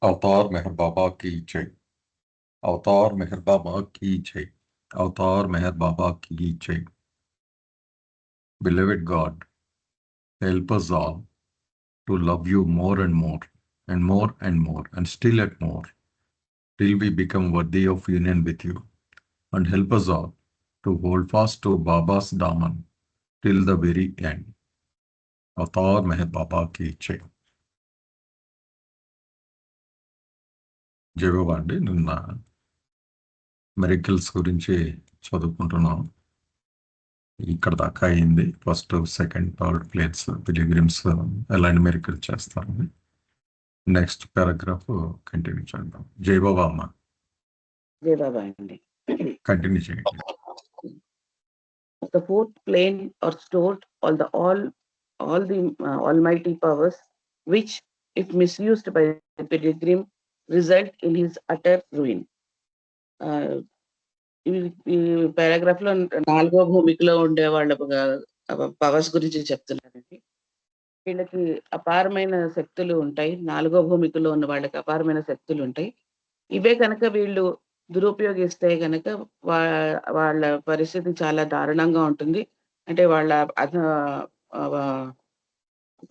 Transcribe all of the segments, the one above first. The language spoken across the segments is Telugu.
अवतार मेहर बाबा की जय। अवतार मेहर बाबा की जय। अवतार मेहर बाबा की जय। Beloved God, help us all to love you more and more, and more and more, and still at more, till we become worthy of union with you. And help us all to hold fast to Baba's Daman till the very end. Avatar Meher Baba ki jai. జై బాబా అండి. నిన్న మెరికల్స్ గురించి చదువుకుంటున్నాం. ఇక్కడ దాకా అయింది. First, second, third place pilgrims ఎలాంటి మెరికల్ చేస్తారని నెక్స్ట్ పారాగ్రాఫ్ కంటిన్యూ చేద్దాం. జై బాబా అమ్మ, జై బాబా అండి. కంటిన్యూ చేయండి. The fourth plane or stored all the almighty powers, which, if misused by the pilgrim, result in his utter ruin. ఈ పారాగ్రాఫ్ లో 4వ భూమికలో ఉండే వాళ్ళ పవర్స్ గురించి చెప్తున్నారండి. వీళ్ళకి అపారమైన శక్తులు ఉంటాయి. 4వ భూమికలో ఉన్న వాళ్ళకి అపారమైన శక్తులు ఉంటాయి. ఇవే కనుక వీళ్ళు దురుపయోగిస్తే కనుక వాళ్ళ పరిస్థితి చాలా దారుణంగా ఉంటుంది. అంటే వాళ్ళ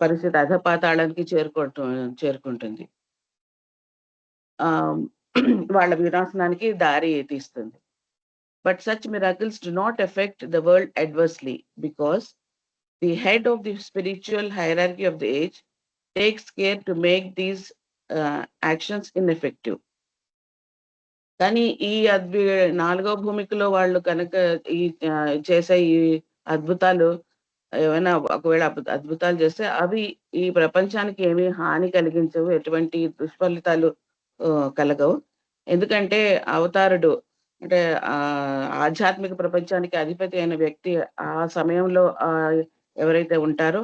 పరిస్థితి అధపాతాళానికి చేరుకుంటుంది. వాళ్ళ వినాశనానికి దారి తీస్తుంది. But such miracles do not affect the world adversely, because the head of the spiritual hierarchy of the age takes care to make these actions ineffective. కానీ ఈ 4వ భూమికలో వాళ్ళు కనుక ఈ చేసే ఈ అద్భుతాలు ఏమైనా ఒకవేళ అద్భుతాలు చేస్తే అవి ఈ ప్రపంచానికి ఏమీ హాని కలిగించవు, ఎటువంటి దుష్ఫలితాలు కలగవు. ఎందుకంటే అవతారుడు అంటే ఆధ్యాత్మిక ప్రపంచానికి అధిపతి అయిన వ్యక్తి ఆ సమయంలో ఎవరైతే ఉంటారో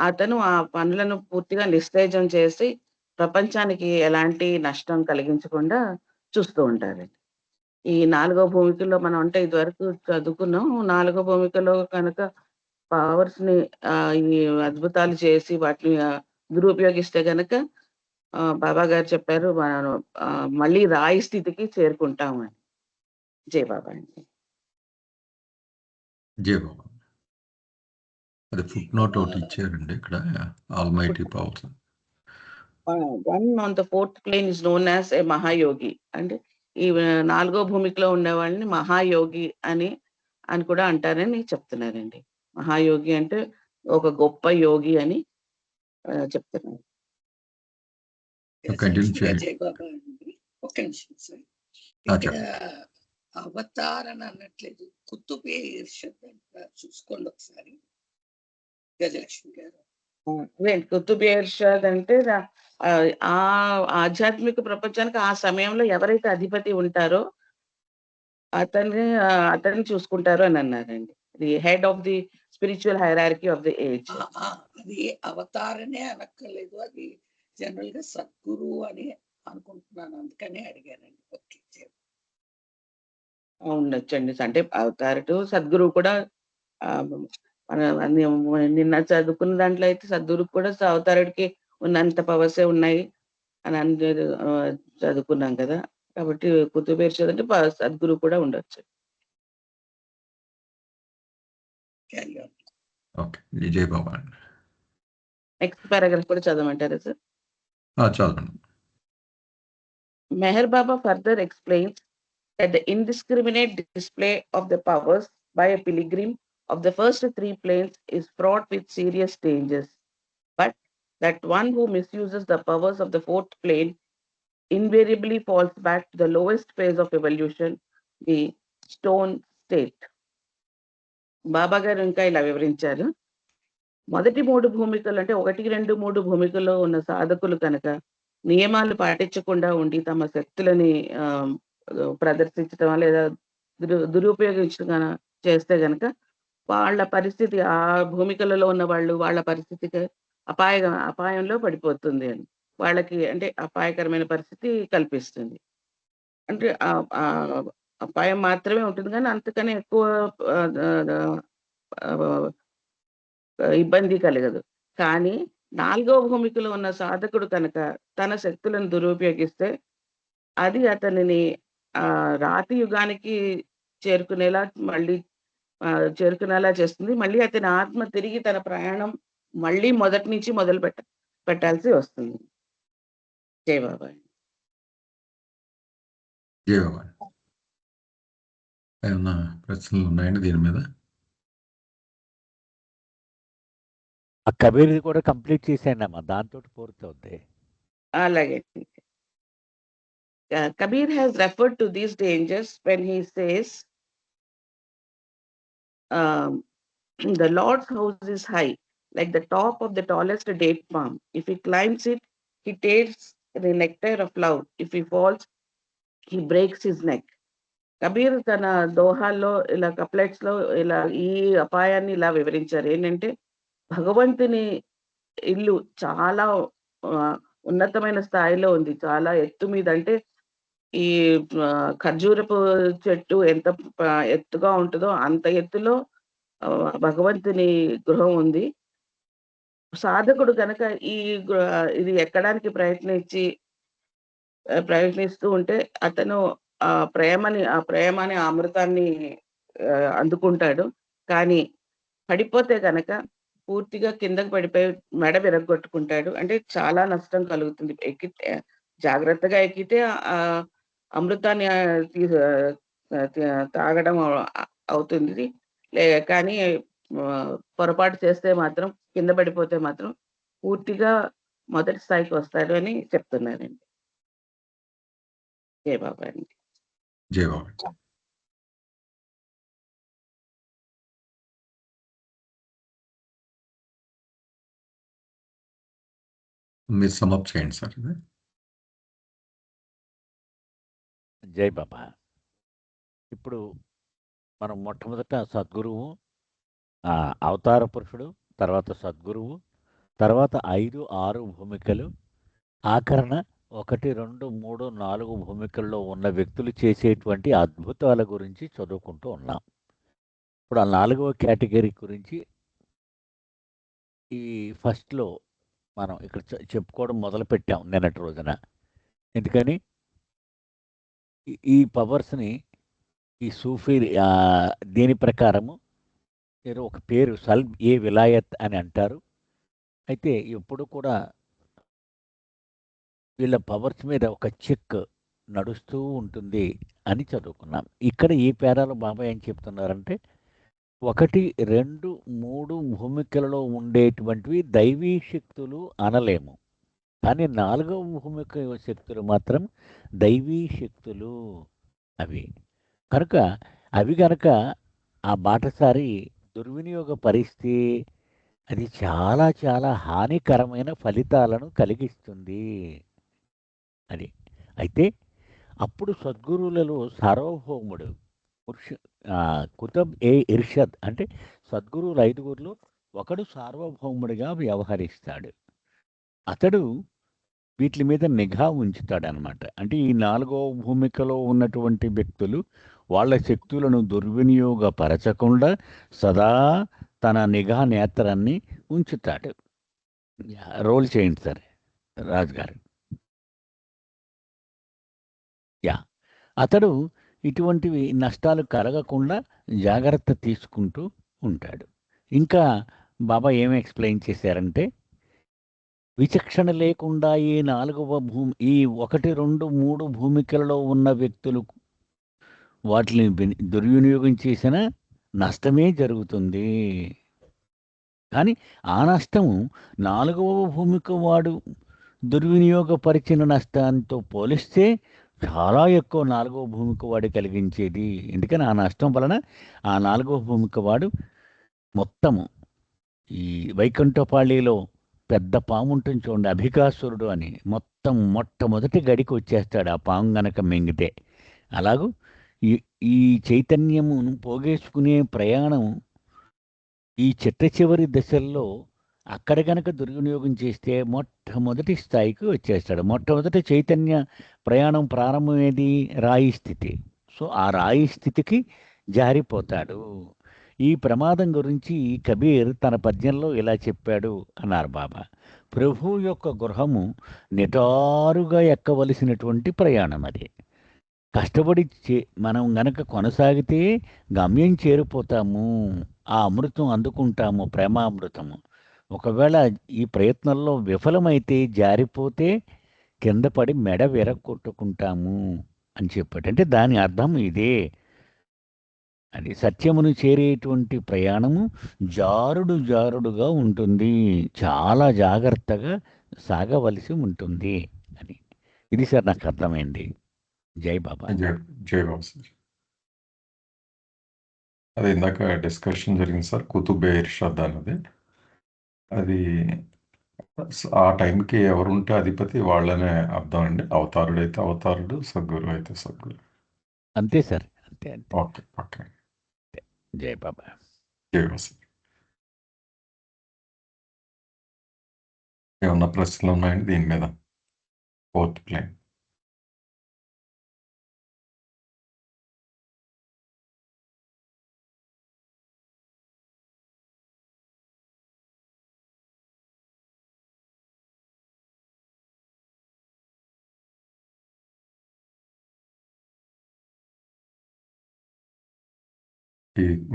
అతను ఆ పనులను పూర్తిగా నిస్తేజం చేసి ప్రపంచానికి ఎలాంటి నష్టం కలిగించకుండా చూస్తూ ఉంటారండి. ఈ 4వ భూమికలో మనం అంటే ఇదివరకు చదువుకున్నాం. 4వ భూమికలో కనుక పవర్స్ ని ఈ అద్భుతాలు చేసి వాటిని దురుపయోగిస్తే కనుక బాబా గారు చెప్పారు మనం మళ్ళీ రాయి స్థితికి చేరుకుంటాము అని. జై బాబా అండి. జై బాబా. అది ఫుట్ నోట్ ఒకటి ఇచ్చారండి ఇక్కడ. Almighty powers. One on the fourth plane is known as a మహాయోగి. అంటే ఈ 4వ భూమికలో ఉండే వాళ్ళని మహాయోగి అని కూడా అంటారని చెప్తున్నారండి. మహాయోగి అంటే ఒక గొప్ప యోగి అని చెప్తున్నారు. ఒక్క నిమిషం సార్. అవతారణ అన్నట్లేదు, కుతుబే ఇర్షద్ చూసుకోండి ఒకసారి గజలక్ష్మి గారు. కుతుబే ఇర్షద్ అంటే ఆ ఆధ్యాత్మిక ప్రపంచానికి ఆ సమయంలో ఎవరైతే అధిపతి ఉంటారో అతన్ని చూసుకుంటారు అని అన్నారండి. The head of the spiritual hierarchy of the age. అది అవతారనే అనక్కర్లేదు, అది జనరల్ గా సద్గురు అని అనుకుంటున్నాను, అందుకనే అడిగానండి. ఓకే, ఉండొచ్చండి. అంటే అవతారుడు సద్గురువు కూడా నిన్న చదువుకున్న దాంట్లో అయితే సద్గురువు కూడా అవతారుడికి ఉన్నంత పవర్సే ఉన్నాయి అని చదువుకున్నాం కదా. కాబట్టి కుతుబే ఇర్షద్ అంటే సద్గురువు కూడా ఉండొచ్చు. నెక్స్ట్ పారాగ్రాఫ్ కూడా చదవమంటారా సార్? చదవండి. Meher Baba further explains that the indiscriminate display of the powers by a pilgrim of the first 3 planes is fraught with serious dangers, but that one who misuses the powers of the 4th plane invariably falls back to the lowest phase of evolution, the stone state. బాబా గారు ఇంకా ఇలా వివరించారు. మొదటి 3 భూమికలు అంటే 1, 2, 3 భూమికల్లో ఉన్న సాధకులు కనుక నియమాలు పాటించకుండా ఉండి తమ శక్తులని ప్రదర్శించడం లేదా దురుపయోగించడం చేస్తే గనక వాళ్ళ పరిస్థితి, ఆ భూమికలలో ఉన్న వాళ్ళు వాళ్ళ పరిస్థితికి అపాయంలో పడిపోతుంది అని, వాళ్ళకి అంటే అపాయకరమైన పరిస్థితి కల్పిస్తుంది. అంటే అపాయం మాత్రమే ఉంటుంది కానీ అంతకనే ఎక్కువ ఇబ్బంది కలగదు. కానీ 4వ భూమికలో ఉన్న సాధకుడు కనుక తన శక్తులను దురుపయోగిస్తే అది అతనిని రాతి యుగానికి చేరుకునేలా చేరుకునేలా చేస్తుంది. మళ్ళీ అతని ఆత్మ తిరిగి తన ప్రయాణం మళ్ళీ మొదటి నుంచి పెట్టాల్సి వస్తుంది. జై బాబాయ్. జై బాబాయ్. ఏమన్నా ప్రశ్నలు ఉన్నాయండి దీని మీద? ఆ కబీర్ది కూడా కంప్లీట్ చేసేయండి అమ్మా, దాంతో పూర్తవుద్ది. అలాగే. Kabir has referred to these dangers when he says, the Lord's house is high, like the top of the tallest date palm. If he climbs it, he tastes the nectar of love. If he falls, he breaks his neck. Kabir తన దోహాల్లో ఇలా కప్లెట్స్ లో ఇలా ఈ అపాయాన్ని ఇలా వివరించారు. ఏంటంటే భగవంతుని ఇల్లు చాలా ఉన్నతమైన స్థాయిలో ఉంది, చాలా ఎత్తు మీద. అంటే ఈ ఖర్జూరపు చెట్టు ఎంత ఎత్తుగా ఉంటుందో అంత ఎత్తులో భగవంతుని గృహం ఉంది. సాధకుడు కనుక ఇది ఎక్కడానికి ప్రయత్నిస్తూ ఉంటే అతను ఆ ప్రేమని అమృతాన్ని అందుకుంటాడు. కానీ పడిపోతే కనుక పూర్తిగా కిందకు పడిపోయి మెడ విరగొట్టుకుంటాడు. అంటే చాలా నష్టం కలుగుతుంది. ఎక్కితే జాగ్రత్తగా ఎక్కితే అమృతాన్ని తాగడం అవుతుంది. కానీ పొరపాటు చేస్తే మాత్రం, కింద పడిపోతే మాత్రం పూర్తిగా మొదటి స్థాయికి వస్తాడు అని చెప్తున్నారండి. జై బాబా అండి. జై బాబా. మీరు సమాప్తి చేయండి సార్. జై బాబా. ఇప్పుడు మనం మొట్టమొదట సద్గురువు, అవతార పురుషుడు, తర్వాత సద్గురువు, తర్వాత 5, 6 భూమికలు, ఆఖరణ 1, 2, 3, 4 భూమికల్లో ఉన్న వ్యక్తులు చేసేటువంటి అద్భుతాల గురించి చదువుకుంటూ ఉన్నాం. ఇప్పుడు ఆ 4వ కేటగిరీ గురించి ఈ ఫస్ట్లో మనం ఇక్కడ చెప్పుకోవడం మొదలు పెట్టాం నిన్నటి రోజున. ఎందుకని ఈ పవర్స్ని ఈ సూఫీ దీని ప్రకారము ఏదో ఒక పేరు సల్బ్ ఏ విలాయత్ అని అంటారు. అయితే ఎప్పుడు కూడా వీళ్ళ పవర్స్ మీద ఒక చెక్ నడుస్తూ ఉంటుంది అని చదువుకున్నాం. ఇక్కడ ఈ పేరాలో బాబా ఏం చెప్తున్నారంటే 1, 2, 3 భూమికలలో ఉండేటువంటివి దైవీ శక్తులు అనలేము, కానీ 4వ భూమిక శక్తులు మాత్రం దైవీ శక్తులు అవి. కనుక అవి గనక ఆ బాటసారి దుర్వినియోగపరిస్తే అది చాలా చాలా హానికరమైన ఫలితాలను కలిగిస్తుంది అది. అయితే అప్పుడు సద్గురువులలో సార్వభౌముడు కుతబ్ ఏ ఇర్షద్ అంటే సద్గురువులు 5గురులో ఒకడు సార్వభౌముడిగా వ్యవహరిస్తాడు. అతడు వీటి మీద నిఘా ఉంచుతాడనమాట. అంటే ఈ 4వ భూమికలో ఉన్నటువంటి వ్యక్తులు వాళ్ళ శక్తులను దుర్వినియోగపరచకుండా సదా తన నిఘా నేత్రాన్ని ఉంచుతాడు. రోల్ చేయండి సార్ రాజుగారు. అతడు ఇటువంటివి నష్టాలు కలగకుండా జాగ్రత్త తీసుకుంటూ ఉంటాడు. ఇంకా బాబా ఏమి ఎక్స్ప్లెయిన్ చేశారంటే విచక్షణ లేకుండా ఈ 4వ ఈ 1, 2, 3 భూమికలలో ఉన్న వ్యక్తులు వాటిని దుర్వినియోగం చేసిన నష్టమే జరుగుతుంది. కానీ ఆ నష్టము 4వ భూమిక వాడు దుర్వినియోగపరిచిన నష్టాంతో పోలిస్తే చాలా ఎక్కువ 4వ భూమిక వాడు కలిగించేది. ఎందుకని ఆ నష్టం వలన ఆ 4వ భూమిక వాడు మొత్తము ఈ వైకుంఠపాళిలో పెద్ద పాము ఉంటుంది చూడండి, అభికాసురుడు అని, మొత్తం మొట్టమొదటి గడికి వచ్చేస్తాడు ఆ పాము గనక మింగితే. అలాగూ ఈ చైతన్యమును పోగేసుకునే ప్రయాణం ఈ చిట్ట దశల్లో అక్కడ గనక దుర్వినియోగం చేస్తే మొట్టమొదటి స్థాయికి వచ్చేస్తాడు. మొట్టమొదటి చైతన్య ప్రయాణం ప్రారంభమేది రాయి స్థితి. సో ఆ రాయి స్థితికి జారిపోతాడు. ఈ ప్రమాదం గురించి కబీర్ తన పద్యంలో ఇలా చెప్పాడు అన్నారు బాబా. ప్రభువు యొక్క గృహము నిటారుగా ఎక్కవలసినటువంటి ప్రయాణం అది. కష్టపడి మనం గనక కొనసాగితే గమ్యం చేరిపోతాము. ఆ అమృతం అందుకుంటాము, ప్రేమామృతము. ఒకవేళ ఈ ప్రయత్నంలో విఫలమైతే, జారిపోతే కింద పడి మెడ విరగొట్టుకుంటాము అని చెప్పాడు. అంటే దాని అర్థం ఇదే. అది సత్యమును చేరేటువంటి ప్రయాణము జారుడుగా ఉంటుంది. చాలా జాగ్రత్తగా సాగవలసి ఉంటుంది అని. ఇది సార్ నాకు అర్థమైంది. జై బాబా. జై బాబా సార్. అది ఇందాక డిస్కషన్ జరిగింది సార్, కుతుబే ఇర్షాద్ అన్నది. అది ఆ టైంకి ఎవరుంటే అధిపతి వాళ్ళనే అర్థం అండి. అవతారుడు అయితే అవతారుడు, సద్గురు అయితే సద్గురు. అంతే సార్, అంతే అంతే. Okay okay. జై బాబా. జై బాబా సార్. ఏమన్నా ప్రశ్నలు ఉన్నాయండి దీని మీద? Fourth plane.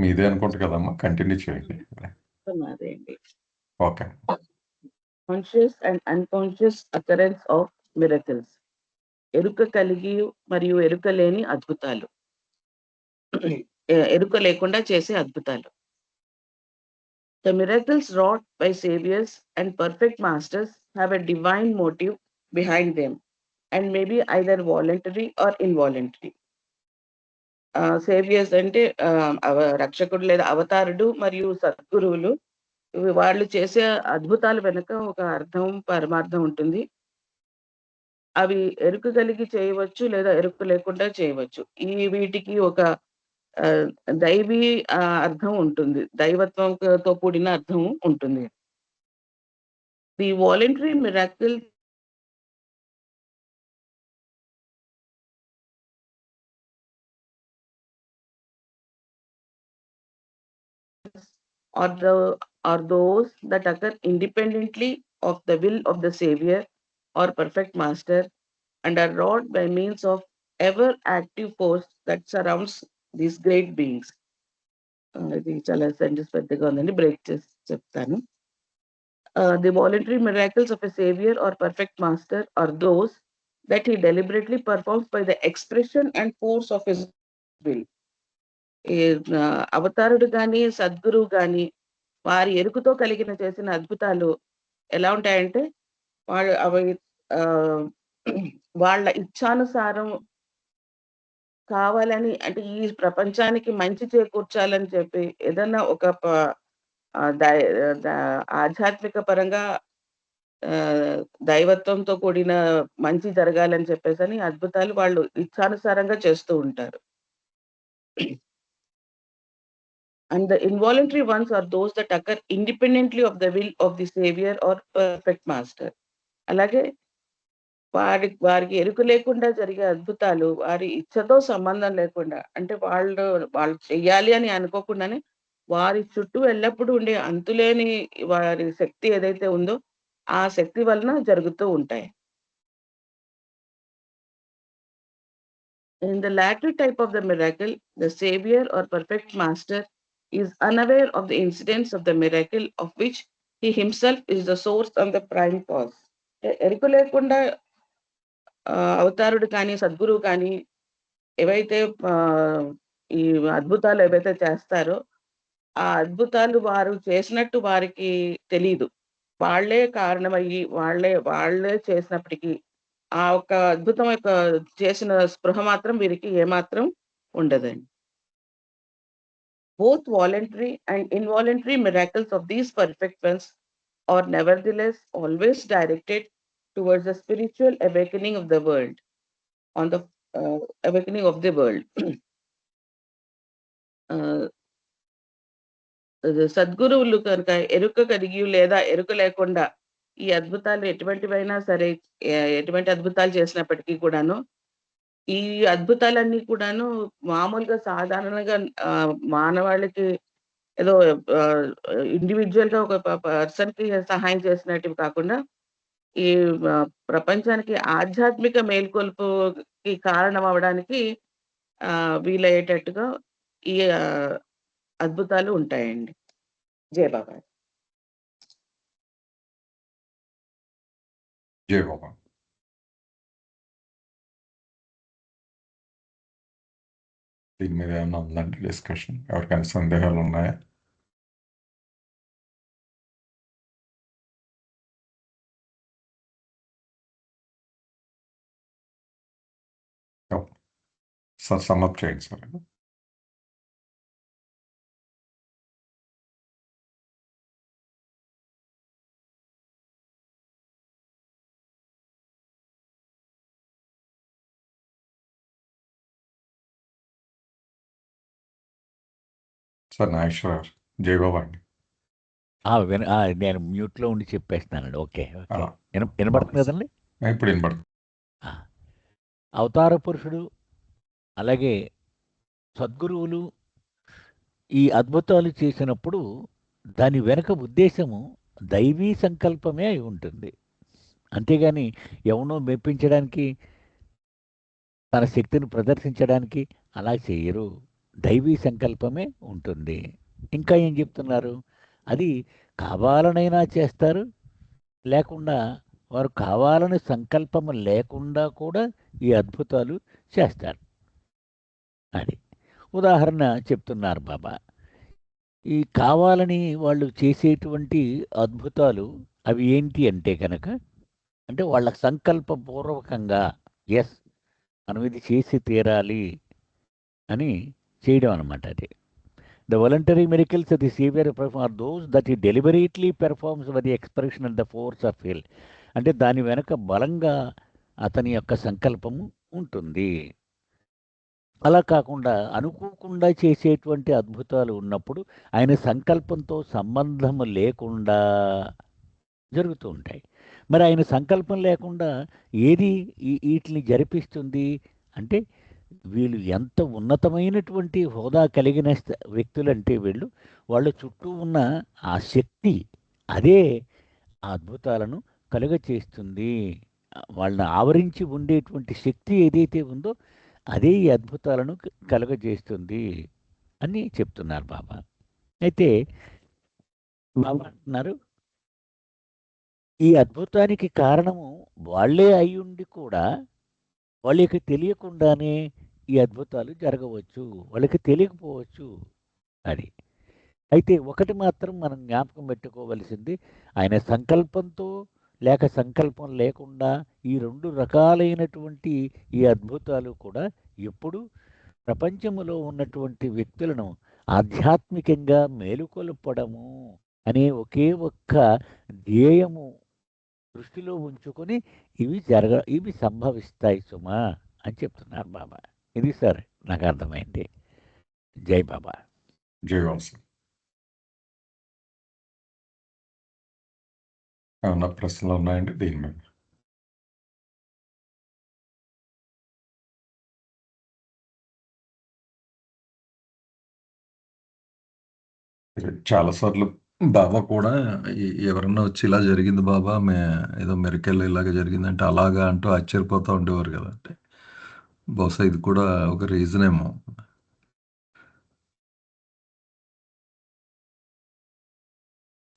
మీదే అనుకుంటా కదమ్మా, కంటిన్యూ చేయండి. అదేంటి okay. Conscious and unconscious occurrence of miracles. ఎరుక కలిగి మరియు ఎరుక లేని అద్భుతాలు. ఎరుక లేకుండా చేసే అద్భుతాలు. The miracles wrought by saviors and perfect masters have a divine motive behind them and may be either voluntary or involuntary. Saviours అంటే రక్షకుడు లేదా అవతారుడు మరియు సద్గురువులు, వాళ్ళు చేసే అద్భుతాలు వెనుక ఒక అర్థం, పరమార్థం ఉంటుంది. అవి ఎరుక కలిగి చేయవచ్చు లేదా ఎరుక లేకుండా చేయవచ్చు. వీటికి ఒక దైవీ అర్థం ఉంటుంది, దైవత్వంతో కూడిన అర్థం ఉంటుంది. The voluntary miracle are those that occur independently of the will of the savior or perfect master and are wrought by means of ever active force that surrounds these great beings. ఇది చాలా సెంటెన్స్ పెద్దగా ఉందండి, బ్రేక్ చేసి చెప్తాను. The voluntary miracles of a savior or perfect master are those that he deliberately performs by the expression and force of his will. అవతారుడు కానీ సద్గురువు కానీ వారి ఎరుకుతో కలిగిన చేసిన అద్భుతాలు ఎలా ఉంటాయంటే, వాళ్ళు అవి వాళ్ళ ఇచ్ఛానుసారం కావాలని, అంటే ఈ ప్రపంచానికి మంచి చేకూర్చాలని చెప్పి ఏదన్నా ఒక ఆధ్యాత్మిక పరంగా దైవత్వంతో కూడిన మంచి జరగాలని చెప్పేసి అద్భుతాలు వాళ్ళు ఇచ్ఛానుసారంగా చేస్తూ ఉంటారు. And the involuntary ones are those that occur independently of the will of the savior or perfect master. అలాగే వారికి ఎరుక లేకుండా జరిగే అద్భుతాలు వారి ఇచ్చతో సంబంధం లేకుండా, అంటే వాళ్ళు చెయ్యాలి అని అనుకోకుండానే వారి చుట్టూ ఎల్లప్పుడూ ఉండే అంతులేని వారి శక్తి ఏదైతే ఉందో ఆ శక్తి వలన జరుగుతూ ఉంటాయి. In the latter type of the miracle, the savior or perfect master is unaware of the incidents of the miracle of which he himself is the source and the prime cause. ఎరుక లేకుండా అవతారుడు కానీ సద్గురువు కానీ ఏవైతే ఈ అద్భుతాలు ఏవైతే చేస్తారో ఆ అద్భుతాలు వారు చేసినట్టు వారికి తెలీదు. వాళ్లే కారణమయ్యి వాళ్ళే చేసినప్పటికీ ఆ ఒక్క అద్భుతం యొక్క చేసిన స్పృహ మాత్రం వీరికి ఏమాత్రం ఉండదండి. Both voluntary and involuntary miracles of these perfect ones are nevertheless always directed towards the spiritual awakening of the world, on the awakening of the world. సద్గురువులు కనుక ఎరుక కలిగి లేదా ఎరుక లేకుండా ఈ అద్భుతాలు ఎటువంటివైనా సరే, ఎటువంటి అద్భుతాలు చేసినప్పటికీ కూడాను ఈ అద్భుతాలన్నీ కూడాను మామూలుగా సాధారణంగా మానవాళికి ఏదో ఇండివిడ్యువల్‌గా ఒక పర్సన్‌కి సహాయం చేసినట్టు కాకుండా, ఈ ప్రపంచానికి ఆధ్యాత్మిక మేల్కొలుపుకి కారణం అవ్వడానికి వీలయ్యేటట్టుగా ఈ అద్భుతాలు ఉంటాయండి. జై బాబా! జై బాబా. దీని మీద ఏమన్నా ఉందండి డిస్కషన్? ఎవరికైనా సందేహాలు ఉన్నాయా? సార్ సమ్అప్ చేయండి సార్. సార్ నాగేశ్వర గారు, జై బాబా అండి. నేను మ్యూట్లో ఉండి చెప్పేస్తున్నానండి. ఓకే. ఆ, వినపడుతుంది కదండి. ఇప్పుడు వినపడుతుంది. ఆ. అవతార పురుషుడు అలాగే సద్గురువులు ఈ అద్భుతాలు చేసినప్పుడు దాని వెనుక ఉద్దేశము దైవీ సంకల్పమే అయి ఉంటుంది. అంతేగాని ఎవనో మెప్పించడానికి, తన శక్తిని ప్రదర్శించడానికి అలా చేయరు. దైవీ సంకల్పమే ఉంటుంది. ఇంకా ఏం చెప్తున్నారు? అది కావాలనైనా చేస్తారు, లేకుండా వారు కావాలని సంకల్పం లేకుండా కూడా ఈ అద్భుతాలు చేస్తారు. అది ఉదాహరణ చెప్తున్నారు బాబా. ఈ కావాలని వాళ్ళు చేసేటువంటి అద్భుతాలు అవి ఏంటి అంటే కనుక, అంటే వాళ్ళ సంకల్పపూర్వకంగా ఎస్ మనం ఇది చేసి తీరాలి అని చేయడం అనమాట. అది the voluntary miracles the saviour perform are those that he deliberately performs for the expression and the force of will. అంటే దాని వెనక బలంగా అతని యొక్క సంకల్పము ఉంటుంది. అలా కాకుండా అనుకోకుండా చేసేటువంటి అద్భుతాలు ఉన్నప్పుడు ఆయన సంకల్పంతో సంబంధం లేకుండా జరుగుతూ ఉంటాయి. మరి ఆయన సంకల్పం లేకుండా ఏది వీటిని జరిపిస్తుంది అంటే, వీళ్ళు ఎంత ఉన్నతమైనటువంటి హోదా కలిగిన వ్యక్తులంటే వాళ్ళ చుట్టూ ఉన్న ఆ శక్తి అదే ఆ అద్భుతాలను కలుగచేస్తుంది. వాళ్ళని ఆవరించి ఉండేటువంటి శక్తి ఏదైతే ఉందో అదే ఈ అద్భుతాలను కలుగజేస్తుంది అని చెప్తున్నారు బాబా. అయితే బాబా అంటున్నారు, ఈ అద్భుతానికి కారణము వాళ్ళే అయ్యుండి కూడా వాళ్ళకి తెలియకుండానే ఈ అద్భుతాలు జరగవచ్చు, వాళ్ళకి తెలియకపోవచ్చు. అది అయితే ఒకటి మాత్రం మనం జ్ఞాపకం పెట్టుకోవలసింది, ఆయన సంకల్పంతో లేక సంకల్పం లేకుండా ఈ రెండు రకాలైనటువంటి ఈ అద్భుతాలు కూడా ఎప్పుడు ప్రపంచంలో ఉన్నటువంటి వ్యక్తులను ఆధ్యాత్మికంగా మేలుకొల్పడము అనే ఒకే ఒక్క ధ్యేయము దృష్టిలో ఉంచుకొని ఇవి సంభవిస్తాయి సుమా అని చెప్తున్నారు బాబా. ఇది సార్ నాకు అర్థమైంది. జై బాబా. జై బాబా సార్. ఏమన్నా ప్రశ్నలు ఉన్నాయండి దీని మీద? చాలాసార్లు బాబా కూడా ఎవరన్నా వచ్చి ఇలా జరిగింది బాబా, ఏదో మెరికల్ ఇలాగ జరిగిందంటే అలాగా అంటూ ఆశ్చర్యపోతూ ఉండేవారు కదా. అంటే బహుశా ఇది కూడా ఒక రీజన్ ఏమో.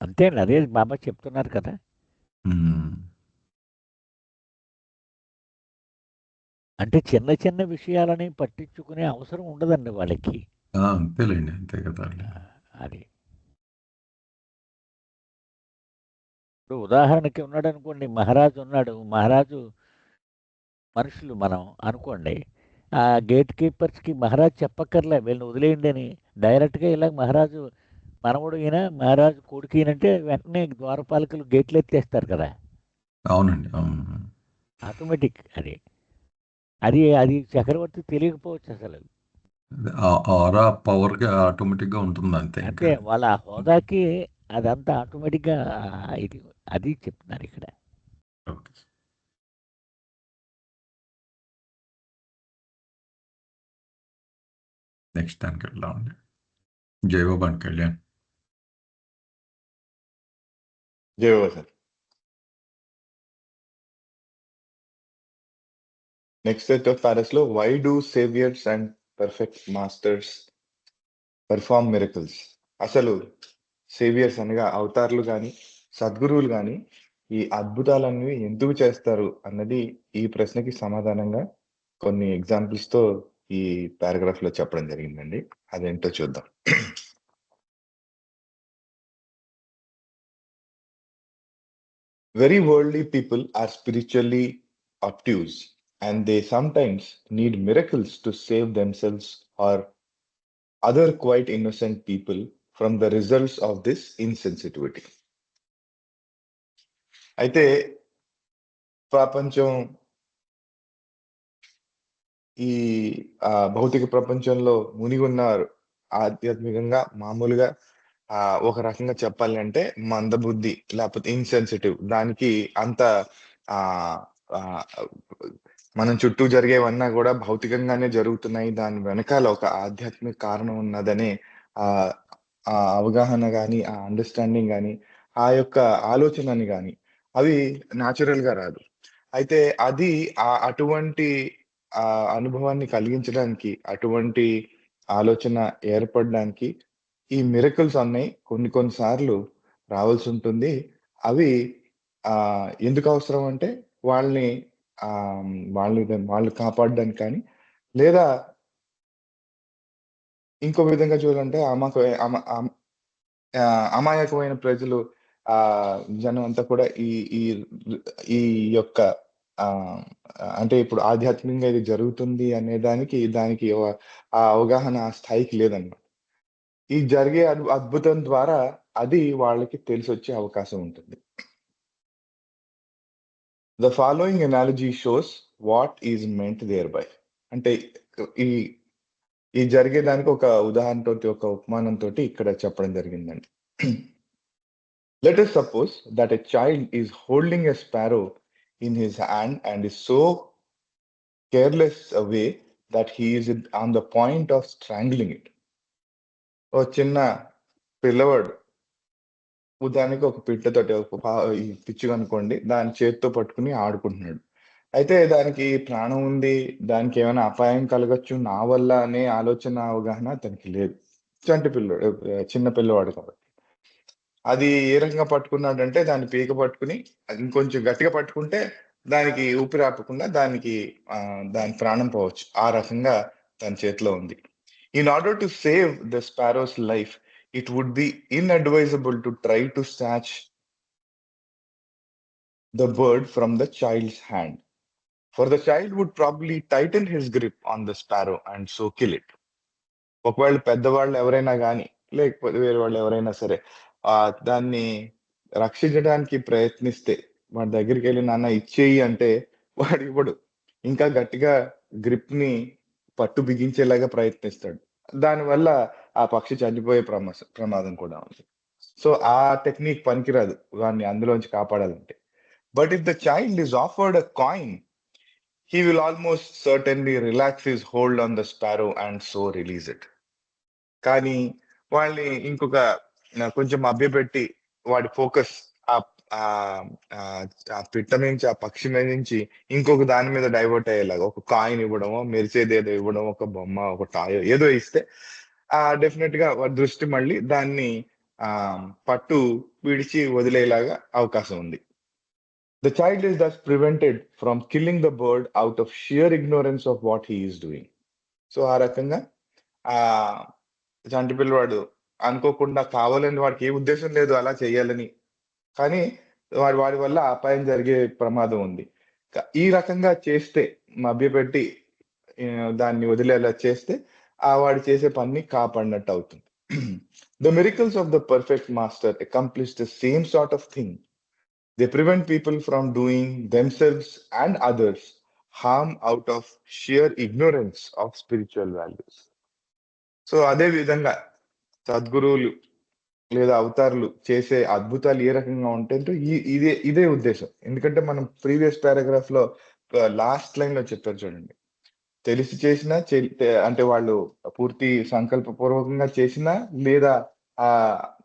అంతే, అదే బాబా చెప్తున్నారు కదా. అంటే చిన్న చిన్న విషయాలని పట్టించుకునే అవసరం ఉండదండి వాళ్ళకి. అంతేలేండి, అంతే కదా. అది ఇప్పుడు ఉదాహరణకి ఉన్నాడు అనుకోండి, మహారాజు ఉన్నాడు. మహారాజు మనుషులు మనం అనుకోండి, ఆ గేట్ కీపర్స్కి మహారాజు చెప్పక్కర్లే వీళ్ళని వదిలేయండి అని. డైరెక్ట్గా ఇలా మహారాజు మనవడు ఈయన, మహారాజు కొడుకు ఈయనంటే వెంటనే ద్వారపాలకులు గేట్లు ఎత్తేస్తారు కదా. అవునండి, అవును. ఆటోమేటిక్. అది అది అది చక్రవర్తి తెలియకపోవచ్చు అసలు. ఆరా పవర్గా ఆటోమేటిక్గా ఉంటుంది అంతే. అంటే వాళ్ళ హోదాకి అదంతా ఆటోమేటిక్గా ఇది అది చెప్తున్నారు ఇక్కడ. నెక్స్ట్ దానికి వెళ్దామండి. జై బాబా కళ్యాణ్. జయబాబు sir. Next set of paras లో why do saviours and perfect masters perform miracles? అసలు సేవియర్స్ అనగా అవతారులు కానీ సద్గురువులు కానీ ఈ అద్భుతాలన్నీ ఎందుకు చేస్తారు అన్నది ఈ ప్రశ్నకి సమాధానంగా కొన్ని ఎగ్జాంపుల్స్ తో ఈ పారాగ్రాఫ్ లో చెప్పడం జరిగిందండి. అదేంటో చూద్దాం. Very worldly people are spiritually obtuse, and they sometimes need miracles to save themselves or other quite innocent people from the results of this insensitivity. అయితే ప్రపంచం ఈ భౌతిక ప్రపంచంలో మునిగి ఉన్నారు. ఆధ్యాత్మికంగా మామూలుగా ఒక రకంగా చెప్పాలి అంటే మందబుద్ధి లేకపోతే ఇన్సెన్సిటివ్, దానికి అంత ఆ ఆ, మనం చుట్టూ జరిగేవన్నా కూడా భౌతికంగానే జరుగుతున్నాయి, దాని వెనకాల ఒక ఆధ్యాత్మిక కారణం ఉన్నదనే ఆ ఆ అవగాహన కానీ ఆ అండర్స్టాండింగ్ కానీ ఆ యొక్క ఆలోచనని కానీ అవి న్యాచురల్ గా రాదు. అయితే అది అటువంటి ఆ అనుభవాన్ని కలిగించడానికి, అటువంటి ఆలోచన ఏర్పడడానికి ఈ మిరకల్స్ అన్నాయి కొన్నిసార్లు రావాల్సి ఉంటుంది. అవి ఎందుకు అవసరం అంటే వాళ్ళని వాళ్ళు కాపాడడానికి కానీ, లేదా ఇంకో విధంగా చూడాలంటే అమాయకమైన ప్రజలు జనం అంతా కూడా ఈ ఈ ఈ యొక్క అంటే ఇప్పుడు ఆధ్యాత్మికంగా ఇది జరుగుతుంది అనే దానికి ఆ అవగాహన ఆ స్థాయికి లేదన్నమాట. ఈ జరిగే అద్భుతం ద్వారా అది వాళ్ళకి తెలిసి వచ్చే అవకాశం ఉంటుంది. The following analogy shows what is meant there by. అంటే ఈ జరిగేదానికి ఒక ఉదాహరణతో, ఒక ఉపమానంతో ఇక్కడ చెప్పడం జరిగిందండి. Let us suppose that a child is holding a sparrow in his hand and is so careless away that he is on the point of strangling it. ఓ చిన్న పిల్లవాడు ఉదాహరణకి ఒక పిట్టతోటి ఈ పిచ్చి అనుకోండి, దాని చేతితో పట్టుకుని ఆడుకుంటున్నాడు. అయితే దానికి ప్రాణం ఉంది, దానికి ఏమైనా అపాయం కలగచ్చు నా వల్ల అనే ఆలోచన అవగాహన అతనికి లేదు. చంటి పిల్లవాడు, చిన్న పిల్లవాడు కాబట్టి. అది ఏ రకంగా పట్టుకున్నాడంటే దాన్ని పీక పట్టుకుని ఇంకొంచెం గట్టిగా పట్టుకుంటే దానికి ఊపిరి ఆపకుండా దానికి దాని ప్రాణం పోవచ్చు. ఆ రకంగా తన చేతిలో ఉంది. In order to save the sparrows life, it would be inadvisable to try to snatch the bird from the child's hand, for the child would probably tighten his grip on the sparrow and so kill it. ఒకవేళ పెద్దవాళ్ళు ఎవరైనా కానీ, లేకపోతే వేరే వాళ్ళు ఎవరైనా సరే దాన్ని రక్షించడానికి ప్రయత్నిస్తే, వాడి దగ్గరికి వెళ్ళి నాన్న ఇచ్చేయి అంటే వాడు ఇవ్వడు, ఇంకా గట్టిగా గ్రిప్ ని పట్టు బిగించేలాగా ప్రయత్నిస్తాడు. దానివల్ల ఆ పక్షి చనిపోయే ప్రమాదం కూడా ఉంది. సో ఆ టెక్నిక్ పనికిరాదు వాడిని అందులోంచి కాపాడాలంటే. But if the child is offered a coin, he will almost certainly relax his hold on the sparrow and so release it. కానీ వాళ్ళని ఇంకొక కొంచెం మభ్యపెట్టి వాడి ఫోకస్ ఆ పిట్ట నుంచి, ఆ పక్షి మీద నుంచి ఇంకొక దాని మీద డైవర్ట్ అయ్యేలాగా ఒక కాయిన్ ఇవ్వడమో, మెరిసేది ఏదో ఇవ్వడం, ఒక బొమ్మ, ఒక టాయ్ ఏదో ఇస్తే డెఫినెట్ గా వాడి దృష్టి మళ్ళీ దాన్ని పట్టు విడిచి వదిలేలాగా అవకాశం ఉంది. The child is thus prevented from killing the bird out of sheer ignorance of what he is doing. So ఆ రకంగా చంటి పిల్లవాడు అనుకోకుండా, కావాలని వాడికి ఏ ఉద్దేశం లేదు అలా చేయాలని, కానీ వాడి వల్ల అపాయం జరిగే ప్రమాదం ఉంది. ఈ రకంగా చేస్తే, మభ్యపెట్టి దాన్ని వదిలేలా చేస్తే వాడు చేసే పని కాపాడినట్టు అవుతుంది. The miracles of the perfect master accomplish the same sort of thing. They prevent people from doing themselves and others harm out of sheer ignorance of spiritual values. So అదే విధంగా సద్గురువులు లేదా అవతారులు చేసే అద్భుతాలు ఏ రకంగా ఉంటాయంటే ఇదే ఉద్దేశం. ఎందుకంటే మనం ప్రీవియస్ పారాగ్రాఫ్ లో లాస్ట్ లైన్ లో చెప్పారు చూడండి, తెలిసి చేసినా అంటే వాళ్ళు పూర్తి సంకల్ప పూర్వకంగా చేసినా లేదా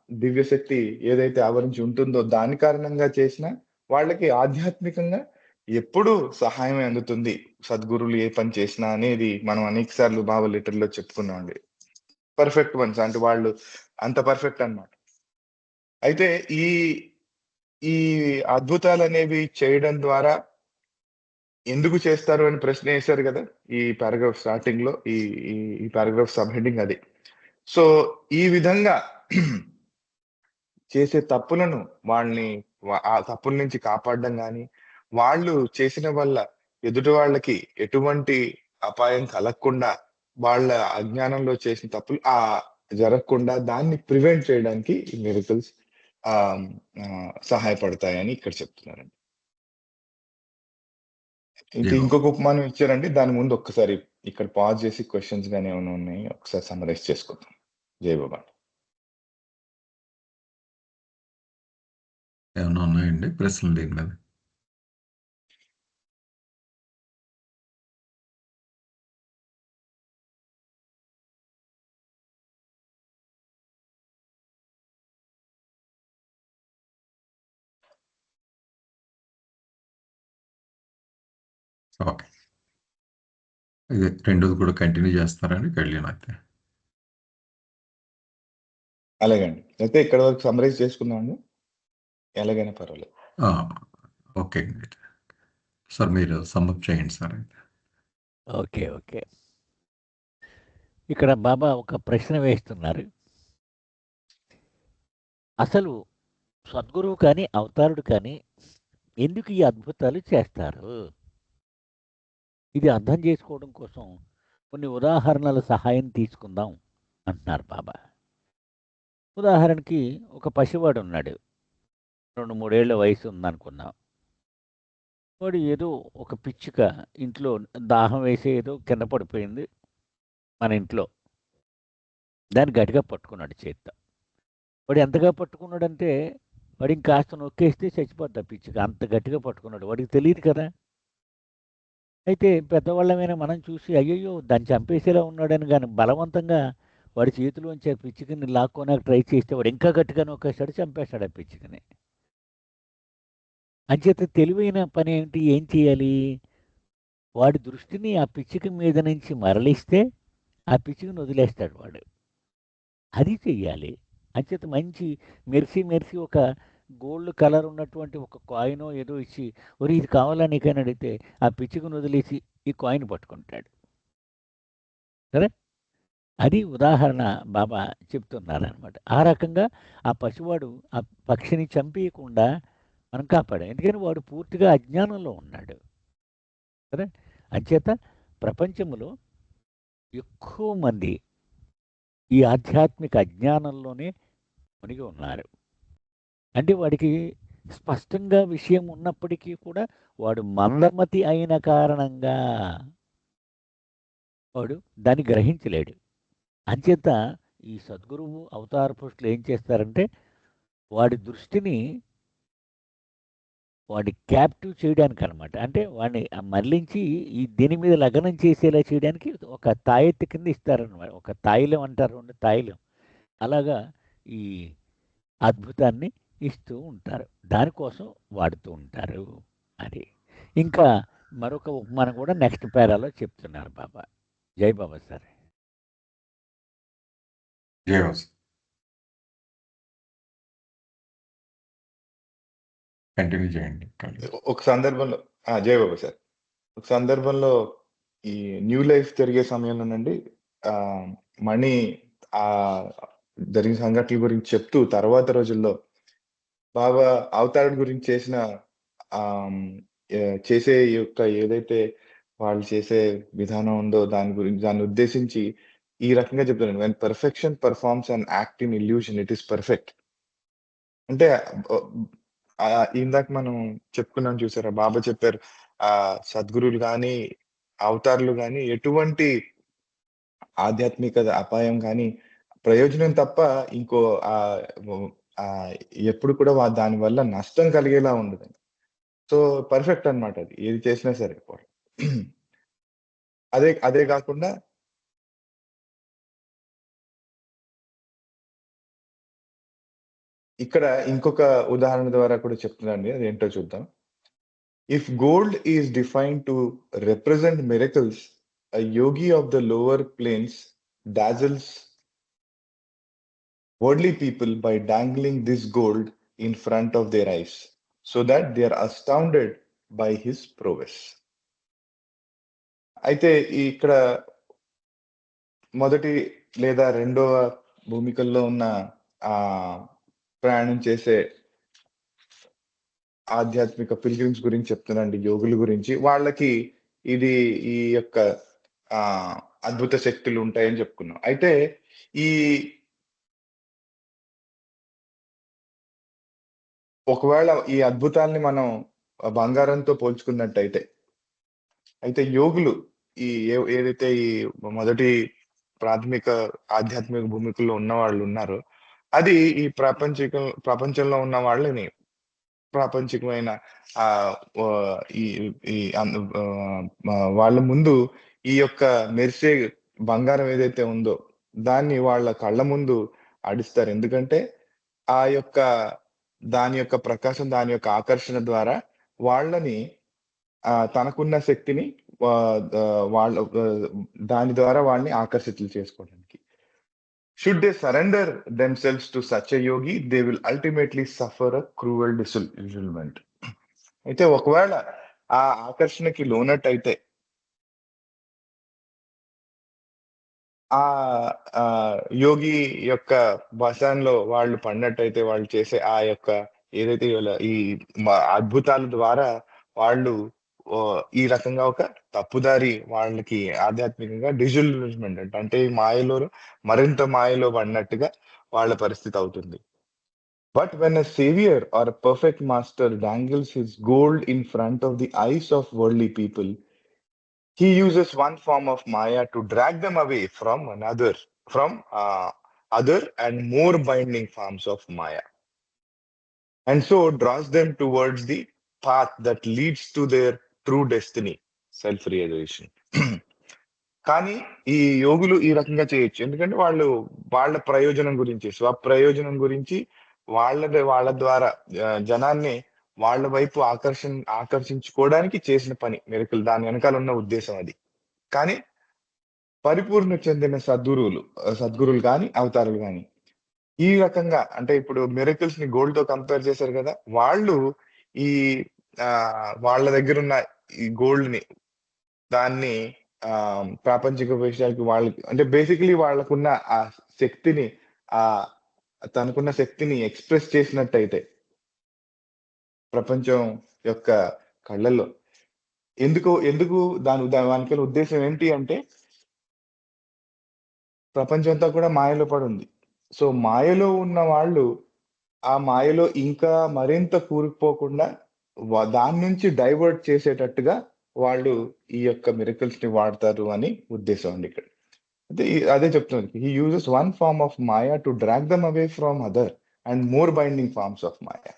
దివ్యశక్తి ఏదైతే ఆవరించి ఉంటుందో దాని కారణంగా చేసినా వాళ్ళకి ఆధ్యాత్మికంగా ఎప్పుడు సహాయమే అందుతుంది. సద్గురువులు ఏ పని చేసినా అనేది మనం అనేక సార్లు బాబా లెటర్‌లో చెప్పుకున్నామండి. పర్ఫెక్ట్ వన్స్ అంటే వాళ్ళు అంత పర్ఫెక్ట్ అన్నమాట. అయితే ఈ ఈ అద్భుతాలనేవి చేయడం ద్వారా ఎందుకు చేస్తారు అని ప్రశ్న వేశారు కదా! ఈ పారాగ్రాఫ్ స్టార్టింగ్‌లో ఈ ఈ ఈ పారాగ్రాఫ్ సబ్ హెడ్డింగ్ అది. సో, ఈ విధంగా చేసే తప్పులను వాళ్ళని ఆ తప్పుల నుంచి కాపాడడం గాని, వాళ్ళు చేసిన వల్ల ఎదుటి వాళ్ళకి ఎటువంటి అపాయం కలగకుండా, వాళ్ళ అజ్ఞానంలో చేసిన తప్పులు జరగకుండా దాన్ని ప్రివెంట్ చేయడానికి ఈ మిరకిల్స్ ఆహ్, సహాయపడతాయని ఇక్కడ చెప్తున్నారండి. జై బాబా. ఇంకొక ఉపమానం ఇచ్చారండి. దాని ముందు ఒక్కసారి ఇక్కడ పాజ్ చేసి క్వెషన్స్ గాని ఏమైనా ఉన్నాయి ఒకసారి సమ్మరైజ్ చేసుకుందాం. జై బాబా. ఏమైనా ఉన్నాయండి ప్రశ్నలు దీని మీద? ఓకే. ఇది రెండోది కూడా కంటిన్యూ చేస్తారండి కళ్యాణ్ అయితే? అలాగండి. అయితే ఇక్కడ వరకు సమ్మరైజ్ చేసుకుందామండి. ఎలాగైనా పర్వాలేదు. ఆ! ఓకే అండి. సార్ మీరు సమ్మప్ చేయండి సార్ అయితే. ఓకే. ఓకే. ఇక్కడ బాబా ఒక ప్రశ్న వేస్తున్నారు. అసలు సద్గురువు కానీ, అవతారుడు కానీ ఎందుకు ఈ అద్భుతాలు చేస్తారు? ఇది అర్థం చేసుకోవడం కోసం కొన్ని ఉదాహరణల సహాయం తీసుకుందాం అంటున్నారు బాబా. ఉదాహరణకి ఒక పసివాడు ఉన్నాడు. 2, 3 ఏళ్ల వయసు ఉందనుకుందాం. వాడు ఏదో ఒక పిచ్చుక ఇంట్లో దాహం వేసి ఏదో కింద పడిపోయింది మన ఇంట్లో. దాన్ని గట్టిగా పట్టుకున్నాడు చేత్తో. వాడు ఎంతగా పట్టుకున్నాడంటే వాడు ఇంకాస్త నొక్కేస్తే చచ్చిపోద్ది ఆ పిచ్చుక. అంత గట్టిగా పట్టుకున్నాడు. వాడికి తెలీదు కదా! అయితే పెద్దవాళ్ళమైన మనం చూసి అయ్యయ్యో! దాన్ని చంపేసేలా ఉన్నాడని గాని బలవంతంగా వాడి చేతిలోంచి ఆ పిచ్చుకని లాక్కోడానికి ట్రై చేస్తే వాడు ఇంకా గట్టిగా నొక్కేసాడు, చంపేసాడు ఆ పిచ్చుకని. అంచేత తెలివైన పనేంటి? ఏం చేయాలి? వాడి దృష్టిని ఆ పిచ్చుక మీద నుంచి మరలిస్తే ఆ పిచ్చుకని వదిలేస్తాడు వాడు. అది చెయ్యాలి. అంచేత మంచి మెరిసి మెరిసి ఒక గోల్డ్ కలర్ ఉన్నటువంటి ఒక కాయినో ఏదో ఇచ్చి, ఒరేయ్! ఇది కావాలా నీకని అడిగితే ఆ పిచ్చుకని వదిలేసి ఈ కాయిన్ పట్టుకుంటాడు. సరే? అది ఉదాహరణ బాబా చెప్తున్నారనమాట. ఆ రకంగా ఆ పసివాడు ఆ పక్షిని చంపేయకుండా మనం కాపాడాం. ఎందుకని వాడు పూర్తిగా అజ్ఞానంలో ఉన్నాడు. సరే? అంచేత ప్రపంచంలో ఎక్కువ మంది ఈ ఆధ్యాత్మిక అజ్ఞానంలోనే మునిగి ఉన్నారు. అంటే వాడికి స్పష్టంగా విషయం ఉన్నప్పటికీ కూడా వాడు మందమతి అయిన కారణంగా వాడు దాన్ని గ్రహించలేడు. అంచేత ఈ సద్గురువు అవతార పురుషులు ఏం చేస్తారంటే వాడి దృష్టిని వాడి క్యాప్టివ్ చేయడానికనమాట. అంటే వాడిని మళ్ళించి ఈ దీని మీద లగ్నం చేసేలా చేయడానికి ఒక తాయెత్తు కింద ఇస్తారనమాట. ఒక తాయిలం అంటారు చూడండి తాయిలం. అలాగా ఈ అద్భుతాన్ని ఇస్తూ ఉంటారు. దానికోసం వాడుతూ ఉంటారు. అది. ఇంకా మరొక ఉపమానం కూడా నెక్స్ట్ పేరాలో చెప్తున్నారు బాబా. జై బాబా సార్. జై బాబా సార్. కంటిన్యూ చేయండి కళ్యాణ్. ఒక సందర్భంలో జై బాబా సార్. ఒక సందర్భంలో ఈ న్యూ లైఫ్ జరిగే సమయంలోనండి మణి ఆహ్, జరిగిన సంఘటనల గురించి చెప్తూ తర్వాత రోజుల్లో బాబా అవతారుడి గురించి చేసిన ఆహ్, చేసే యొక్క ఏదైతే వాళ్ళు చేసే విధానం ఉందో దాన్ని ఉద్దేశించి ఈ రకంగా చెప్తారండి. When perfection performs an act in illusion it is perfect. అంటే ఇందాక మనం చెప్పుకున్నాం చూసారా? బాబా చెప్పారు. సద్గురువులు గాని, అవతారులు గాని ఎటువంటి ఆధ్యాత్మికత అపాయం గాని, ప్రయోజనం తప్ప ఇంకో ఆహ్, వ్ ఆహ్, ఎప్పుడు కూడా దాని వల్ల నష్టం కలిగేలా ఉండదండి. సో, పర్ఫెక్ట్ అన్నమాట అది. ఏది చేసినా సరే. అదే అదే గాకుండా ఇక్కడ ఇంకొక ఉదాహరణ ద్వారా కూడా చెప్తున్నానండి, అదేంటో చూద్దాం. If gold is defined to represent miracles, a yogi of the lower planes dazzles worldly people by dangling this gold in front of their eyes, so that they are astounded by his prowess. అయితే ఇక్కడ మొదటి లేదా రెండవ భూమికల్లో ఉన్న ఆ ప్రయాణం చేసే ఆధ్యాత్మిక పిల్గ్రిమ్స్ గురించి చెప్తున్నాండి, యోగుల గురించి. వాళ్ళకి ఇది ఈ యొక్క ఆ అద్భుత శక్తులు ఉంటాయని చెప్పుకున్నాం. అయితే ఈ ఒకవేళ ఈ అద్భుతాల్ని మనం బంగారంతో పోల్చుకున్నట్టయితే, అయితే యోగులు ఈ ఏదైతే ఈ మొదటి ప్రాథమిక ఆధ్యాత్మిక భూమికల్లో ఉన్న వాళ్ళు ఉన్నారో, అది ఈ ప్రపంచంలో ఉన్న వాళ్ళని ప్రాపంచికమైన ఆ ఈ ఈ వాళ్ళ ముందు ఈ యొక్క మెరిసే బంగారం ఏదైతే ఉందో దాన్ని వాళ్ళ కళ్ళ ముందు ఆడిస్తారు. ఎందుకంటే ఆ యొక్క దాని యొక్క ప్రకాశం, దాని యొక్క ఆకర్షణ ద్వారా వాళ్ళని తనకున్న శక్తిని వాళ్ళ దాని ద్వారా వాళ్ళని ఆకర్షితులు చేసుకోవడానికి. Should they surrender themselves to such a yogi, they will ultimately suffer a cruel disillusionment. అయితే ఒకవేళ ఆ ఆకర్షణకి లోనట్టయితే ఆ యోగి యొక్క వశాన్లో వాళ్ళు పడినట్టయితే, వాళ్ళు చేసే ఆ యొక్క ఏదైతే ఈ అద్భుతాల ద్వారా వాళ్ళు ఈ రకంగా ఒక తప్పుదారి వాళ్ళకి ఆధ్యాత్మికంగా డిజిల్యూజ్మెంట్ అంటే ఈ మాయలో మరింత మాయలో పడినట్టుగా వాళ్ళ పరిస్థితి అవుతుంది. But when a savior or a perfect master dangles his gold in front of the eyes of worldly people, he uses one form of Maya to drag them away from other and more binding forms of Maya, and so draws them towards the path that leads to their true destiny, self-realization. కానీ ఈ యోగులు ఈ రకంగా చేయొచ్చు, ఎందుకంటే వాళ్ళు వాళ్ళ ప్రయోజనం గురించి, స్వప్రయోజనం గురించి వాళ్ళ ద్వారా జనాన్ని వాళ్ళ వైపు ఆకర్షించుకోవడానికి చేసిన పని మిరకల్. దాని వెనకాల ఉన్న ఉద్దేశం అది. కానీ పరిపూర్ణ చెందిన సద్గురువులు కానీ అవతారులు కానీ ఈ రకంగా, అంటే ఇప్పుడు మిరకల్స్ ని గోల్డ్ తో కంపేర్ చేశారు కదా, వాళ్ళు ఈ వాళ్ళ దగ్గర ఉన్న ఈ గోల్డ్ ని దాన్ని ప్రాపంచిక విషయాలకి వాళ్ళకి, అంటే బేసికలీ వాళ్ళకున్న ఆ శక్తిని తనకున్న శక్తిని ఎక్స్ప్రెస్ చేసినట్టయితే ప్రపంచం యొక్క కళ్ళల్లో, ఎందుకు దానికి ఉద్దేశం ఏంటి అంటే ప్రపంచం అంతా కూడా మాయలో పడి ఉంది. సో మాయలో ఉన్న వాళ్ళు ఆ మాయలో ఇంకా మరింత కూరుకుపోకుండా దాని నుంచి డైవర్ట్ చేసేటట్టుగా వాళ్ళు ఈ యొక్క మిరకల్స్ ని వాడతారు అని ఉద్దేశం అండి ఇక్కడ. అదే చెప్తుంది, he uses one form of maya to drag them away from other and more binding forms of maya.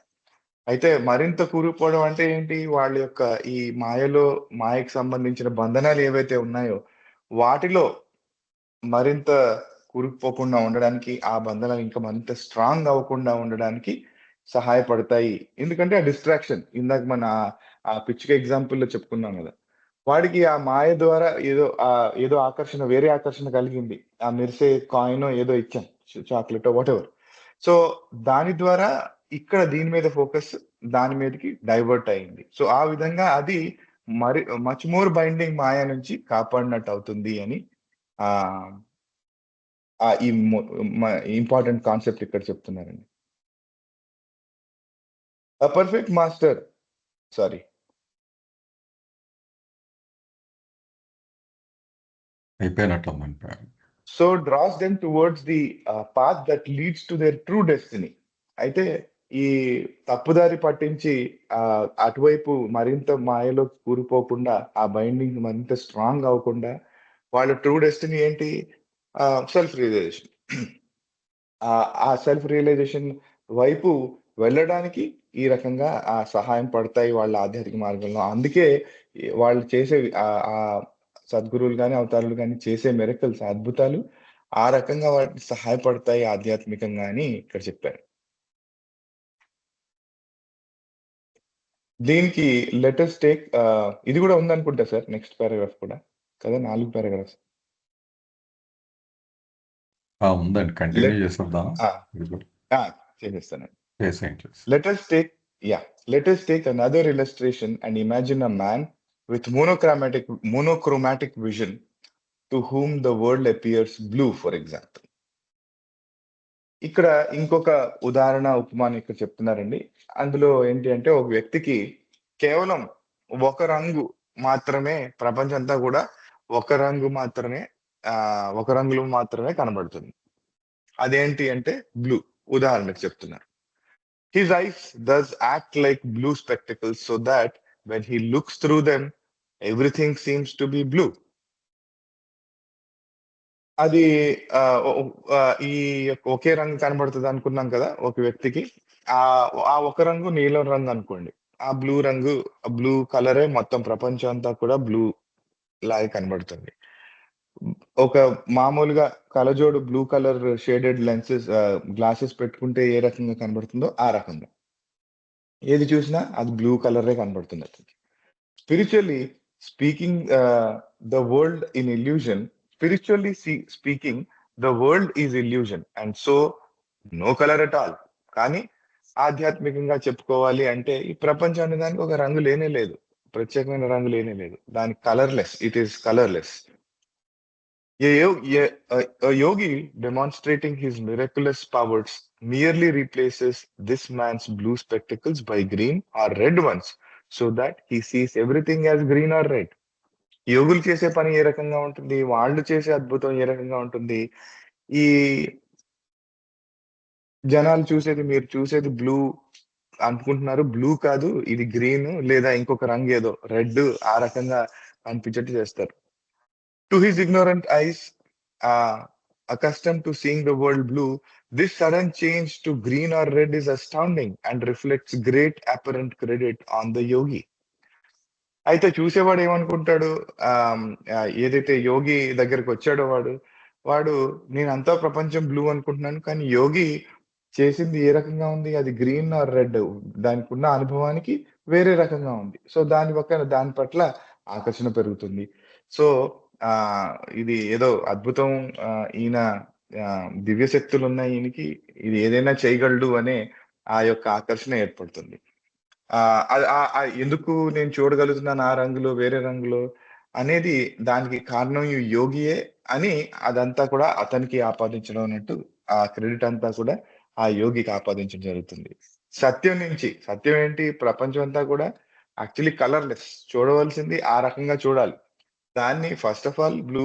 అయితే మరింత కూరుకుపోవడం అంటే ఏంటి, వాళ్ళ యొక్క ఈ మాయకు సంబంధించిన బంధనాలు ఏవైతే ఉన్నాయో వాటిలో మరింత కూరుకుపోకుండా ఉండడానికి, ఆ బంధనాలు ఇంకా మరింత స్ట్రాంగ్ అవ్వకుండా ఉండడానికి సహాయపడతాయి. ఎందుకంటే ఆ డిస్ట్రాక్షన్, ఇందాక మన ఆ పిచ్చుక ఎగ్జాంపుల్లో చెప్పుకున్నాం కదా, వాడికి ఆ మాయ ద్వారా ఏదో ఆకర్షణ, వేరే ఆకర్షణ కలిగింది. ఆ మెరిసే కాయిన్ ఏదో ఇచ్చాం, చాక్లెట్ వాటెవర్. సో దాని ద్వారా ఇక్కడ దీని మీద ఫోకస్ దాని మీదకి డైవర్ట్ అయింది. సో ఆ విధంగా అది మచ్ మోర్ బైండింగ్ మాయ నుంచి కాపాడినట్టు అవుతుంది అని ఈ ఇంపార్టెంట్ కాన్సెప్ట్ ఇక్కడ చెప్తున్నారండి. A perfect master, sorry. So draws them towards the path that leads to their true destiny. అయితే ఈ తప్పుదారి పట్టించి అటువైపు మరింత మాయలో కూరిపోకుండా, ఆ బైండింగ్ మరింత స్ట్రాంగ్ అవ్వకుండా వాళ్ళ ట్రూ డెస్టినీ ఏంటి, సెల్ఫ్ రియలైజేషన్. ఆ సెల్ఫ్ రియలైజేషన్ వైపు వెళ్ళడానికి ఈ రకంగా సహాయం పడతాయి వాళ్ళ ఆధ్యాత్మిక మార్గంలో. అందుకే వాళ్ళు చేసే ఆ సద్గురువులు కానీ అవతారులు కానీ చేసే మిరకల్స్, అద్భుతాలు ఆ రకంగా వాటికి సహాయపడతాయి ఆధ్యాత్మికంగా అని ఇక్కడ చెప్పారు. దీనికి లెటర్స్ టేక్ ఇది కూడా ఉందనుకుంటా సార్, నెక్స్ట్ పారాగ్రాఫ్ కూడా కదా, 4 పారాగ్రాఫ్స్. ఉందండి, కంటిన్యూ చేసేద్దాం. చేసేస్తానండి. చేసేయండి. Let us take another illustration and imagine a man with monochromatic vision to whom the world appears blue, for example. ఇక్కడ ఇంకొక ఉదాహరణ ఉపమానం ఇక్కడ చెప్తున్నారండి. అందులో ఏంటి అంటే, ఒక వ్యక్తికి కేవలం ఒక రంగు మాత్రమే, ప్రపంచం అంతా కూడా ఒక రంగులో మాత్రమే కనబడుతుంది. అదేంటి అంటే బ్లూ. ఉదాహరణకు చెప్తున్నారు. His eyes thus act like blue spectacles so that when he looks through them, everything seems to be blue. అది ఈ ఒకే రంగు కనబడుతుంది అనుకున్నాం కదా ఒక వ్యక్తికి. ఆ ఒక రంగు నీలం రంగు అనుకోండి. ఆ బ్లూ కలరే మొత్తం ప్రపంచం అంతా కూడా బ్లూ లాగా కనబడుతుంది. ఒక మామూలుగా కలజోడు blue colour shaded lenses glasses పెట్టుకుంటే ఏ రకంగా కనబడుతుందో ఆ రకంగా ఏది చూసినా అది బ్లూ కలరే కనబడుతుంది అతనికి. Spiritually speaking the world in illusion, spiritually speaking the world is illusion and so no colour at all. కానీ ఆధ్యాత్మికంగా చెప్పుకోవాలి అంటే ఈ ప్రపంచం అనే దానికి ఒక రంగు లేనే లేదు, ప్రత్యేకమైన రంగు లేనే లేదు. దానికి colourless, it is colourless. A yogi demonstrating his miraculous powers merely replaces this man's blue spectacles by green or red ones so that he sees everything as green or red. యోగులు చేసే పని ఏ రకంగా ఉంటుంది, వాళ్ళు చేసే అద్భుతం ఏ రకంగా ఉంటుంది, ఈ జనాలు చూసేది, మీరు చూసేది బ్లూ అనుకుంటున్నారు, బ్లూ కాదు ఇది గ్రీన్ లేదా ఇంకొక రంగు ఏదో రెడ్, ఆ రకంగా అనిపించేట్టు చేస్తారు. To his ignorant eyes, accustomed to seeing the world blue, this sudden change to green or red is astounding and reflects great apparent credit on the yogi. అయితే చూసేవాడు ఏమనుకుంటాడు, ఏదైతే యోగి దగ్గరకు వచ్చాడో వాడు నేనంతా ప్రపంచం బ్లూ అనుకుంటున్నాను, కానీ యోగి చేసింది ఏ రకంగా ఉంది, అది గ్రీన్ ఆర్ రెడ్, దానికి ఉన్న అనుభవానికి వేరే రకంగా ఉంది. సో దాని పట్ల ఆకర్షణ పెరుగుతుంది. సో ఇది ఏదో అద్భుతం, ఈయన దివ్య శక్తులు ఉన్నాయి, ఈయనకి ఇది ఏదైనా చేయగలడు అనే ఆ యొక్క ఆకర్షణ ఏర్పడుతుంది. ఎందుకు నేను చూడగలుగుతున్నాను ఆ రంగులో వేరే రంగులో అనేది దానికి కారణం ఈ యోగియే అని అదంతా కూడా అతనికి ఆపాదించడం అన్నట్టు ఆ క్రెడిట్ అంతా కూడా ఆ యోగికి ఆపాదించడం జరుగుతుంది. సత్యం ఏంటి, ప్రపంచం అంతా కూడా యాక్చువల్లీ కలర్లెస్, చూడవలసింది ఆ రకంగా చూడాలి. దాన్ని ఫస్ట్ ఆఫ్ ఆల్ బ్లూ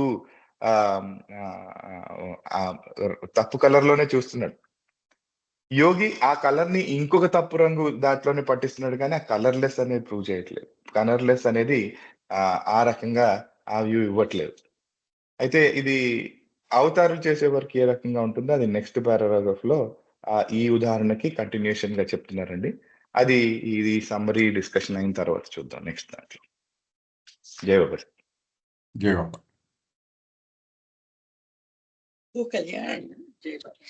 తప్పు కలర్ లోనే చూస్తున్నాడు. యోగి ఆ కలర్ ని ఇంకొక తప్పు రంగు దాంట్లోనే పట్టిస్తున్నాడు, కానీ ఆ కలర్లెస్ అనేది ప్రూవ్ చేయట్లేదు. కలర్లెస్ అనేది ఆ రకంగా ఆ వ్యూ ఇవ్వట్లేదు. అయితే ఇది అవతారం చేసే వరకు ఏ రకంగా ఉంటుందో అది నెక్స్ట్ పారాగ్రాఫ్ లో ఈ ఉదాహరణకి కంటిన్యూషన్ గా చెప్తున్నారండి. అది ఇది సమ్మరీ డిస్కషన్ అయిన తర్వాత చూద్దాం నెక్స్ట్ దాంట్లో. జై బాబా. జై బాబా. కళ్యాణ్, జై బాబా.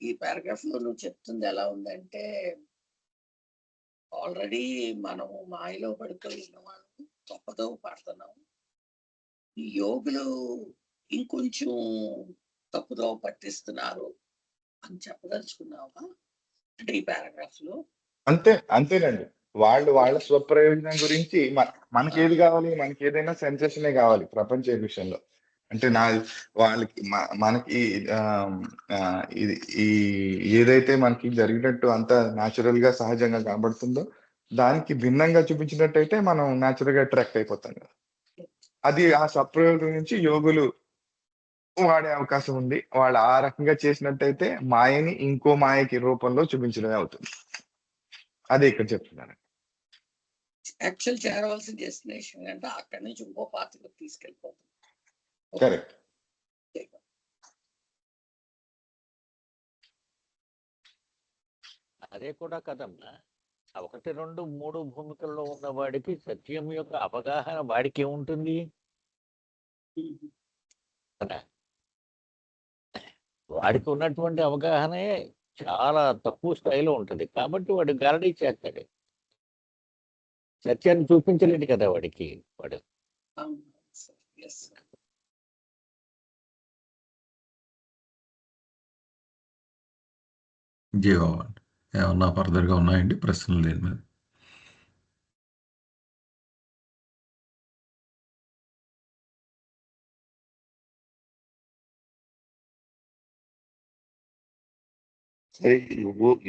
ఈ పారాగ్రాఫ్ లో నువ్వు చెప్తుంది ఎలా ఉందంటే, ఆల్రెడీ మనము మాయలో పడిపోయిన వాళ్ళు తప్పదో పడుతున్నాం, ఈ యోగులు ఇంకొంచెం తప్పుదో పట్టిస్తున్నారు అని చెప్పదలుచుకున్నావా అంటే ఈ పారాగ్రాఫ్ లో? అంతేనండి. వాళ్ళ స్వప్రయోజనం గురించి మనకి ఏది కావాలి, మనకి ఏదైనా సెన్సేషనే కావాలి ప్రపంచ విషయంలో. అంటే వాళ్ళకి మనకి ఇది ఏదైతే మనకి జరిగినట్టు అంత న్యాచురల్ గా సహజంగా కనబడుతుందో దానికి భిన్నంగా చూపించినట్టయితే మనం న్యాచురల్ గా అట్రాక్ట్ అయిపోతాం కదా. అది ఆ స్వప్రయోగం నుంచి యోగులు వాడే అవకాశం ఉంది. వాళ్ళు ఆ రకంగా చేసినట్టయితే మాయని ఇంకో మాయకి రూపంలో చూపించడమే అవుతుంది. అదే ఇక్కడ చెప్తున్నాను. యాక్చువల్ చేరవలసిన డెస్టినేషన్ అంటే అక్కడి నుంచి ఇంకో పాత్రలోకి తీసుకెళ్ళిపోతుంది. కరెక్ట్. అదే కూడా కదమ్మా, 1, 2, 3 భూమికల్లో ఉన్న వాడికి సత్యం యొక్క అవగాహన వాడికి ఏముంటుంది, వాడికి ఉన్నటువంటి అవగాహనే చాలా తక్కువ స్థాయిలో ఉంటుంది. కాబట్టి వాడు గారడీ చేస్తాడు. సత్యాన్ని చూపించలేడు కదా వాడికి. వాడు అవును సార్. Yes sir. జీవాబాద్ ఏమన్నా ఫర్దర్గా ఉన్నాయండి ప్రశ్నలు దీని మీద? సరే,